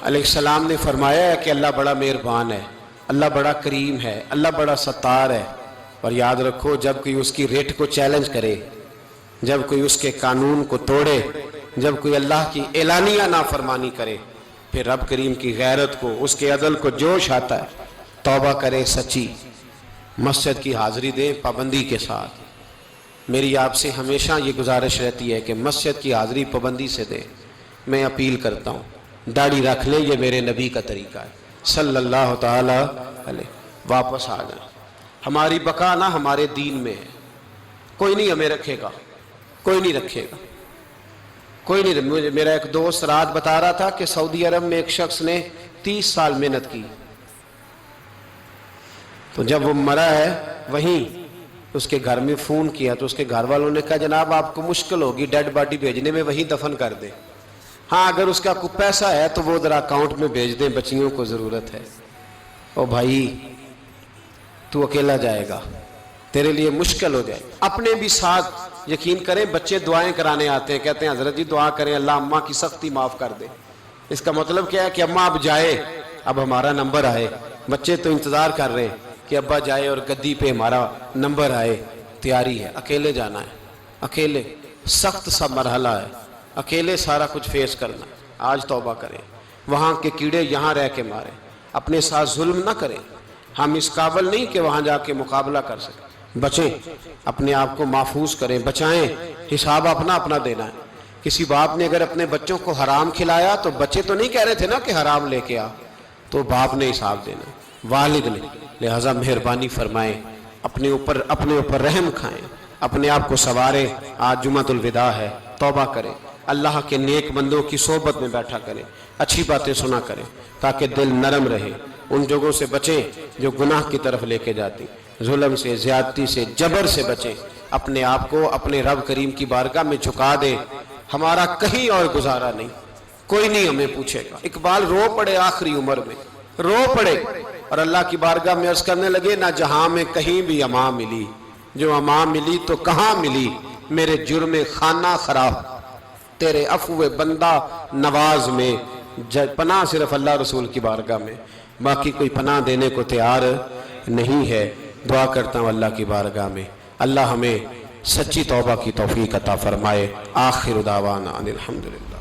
علیہ السلام نے فرمایا ہے کہ اللہ بڑا مہربان ہے، اللہ بڑا کریم ہے، اللہ بڑا ستار ہے، اور یاد رکھو جب کوئی اس کی ریٹ کو چیلنج کرے، جب کوئی اس کے قانون کو توڑے، جب کوئی اللہ کی اعلانیہ نافرمانی کرے، پھر رب کریم کی غیرت کو، اس کے عدل کو جوش آتا ہے، توبہ کرے سچی، مسجد کی حاضری دیں پابندی کے ساتھ۔ میری آپ سے ہمیشہ یہ گزارش رہتی ہے کہ مسجد کی حاضری پابندی سے دیں۔ میں اپیل کرتا ہوں داڑھی رکھ لیں، یہ میرے نبی کا طریقہ ہے صلی اللہ تعالی علیہ۔ واپس آ جائیں، ہماری بقا نہ ہمارے دین میں ہے، کوئی نہیں ہمیں رکھے گا، کوئی نہیں رکھے گا، کوئی نہیں۔ میرا ایک دوست رات بتا رہا تھا کہ سعودی عرب میں ایک شخص نے 30 سال محنت کی، تو جب وہ مرا ہے وہیں اس کے گھر میں فون کیا تو اس کے گھر والوں نے کہا جناب آپ کو مشکل ہوگی ڈیڈ باڈی بھیجنے میں، وہیں دفن کر دیں، ہاں اگر اس کا کوئی پیسہ ہے تو وہ ذرا اکاؤنٹ میں بھیج دیں، بچیوں کو ضرورت ہے۔ او بھائی تو اکیلا جائے گا، تیرے لیے مشکل ہو جائے۔ اپنے بھی ساتھ یقین کریں، بچے دعائیں کرانے آتے ہیں، کہتے ہیں حضرت جی دعا کریں اللہ اماں کی سختی معاف کر دے۔ اس کا مطلب کیا ہے کہ اماں اب جائے، اب ہمارا نمبر آئے۔ بچے تو انتظار کر رہے ہیں کہ ابا جائے اور گدی پہ ہمارا نمبر آئے۔ تیاری ہے، اکیلے جانا ہے، اکیلے، سخت سا مرحلہ ہے، اکیلے سارا کچھ فیس کرنا۔ آج توبہ کریں، وہاں کے کیڑے یہاں رہ کے ماریں، اپنے ساتھ ظلم نہ کریں۔ ہم اس قابل نہیں کہ وہاں جا کے مقابلہ کر سکیں، بچیں، اپنے آپ کو محفوظ کریں، بچائیں، حساب اپنا اپنا دینا ہے۔ کسی باپ نے اگر اپنے بچوں کو حرام کھلایا تو بچے تو نہیں کہہ رہے تھے نا کہ حرام لے کے آ، تو باپ نے حساب دینا، والد نے۔ لہذا مہربانی فرمائیں، اپنے اوپر رحم کھائیں، اپنے آپ کو سنواریں۔ آج جمعۃ الوداع ہے، توبہ کریں، اللہ کے نیک بندوں کی صحبت میں بیٹھا کریں، اچھی باتیں سنا کریں تاکہ دل نرم رہے۔ ان جگہوں سے بچیں جو گناہ کی طرف لے کے جاتی، ظلم سے، زیادتی سے، جبر سے بچیں۔ اپنے آپ کو اپنے رب کریم کی بارگاہ میں جھکا دیں۔ ہمارا کہیں اور گزارا نہیں، کوئی نہیں ہمیں پوچھے گا۔ اقبال رو پڑے آخری عمر میں، رو پڑے اور اللہ کی بارگاہ میں عرض کرنے لگے نہ جہاں میں کہیں بھی امان ملی، جو امان ملی تو کہاں ملی، میرے جرم خانہ خراب تیرے عفو بندہ نواز میں، پناہ صرف اللہ رسول کی بارگاہ میں، باقی کوئی پناہ دینے کو تیار نہیں ہے۔ دعا کرتا ہوں اللہ کی بارگاہ میں اللہ ہمیں سچی توبہ کی توفیق عطا فرمائے۔ آخر دعوانا ان الحمدللہ۔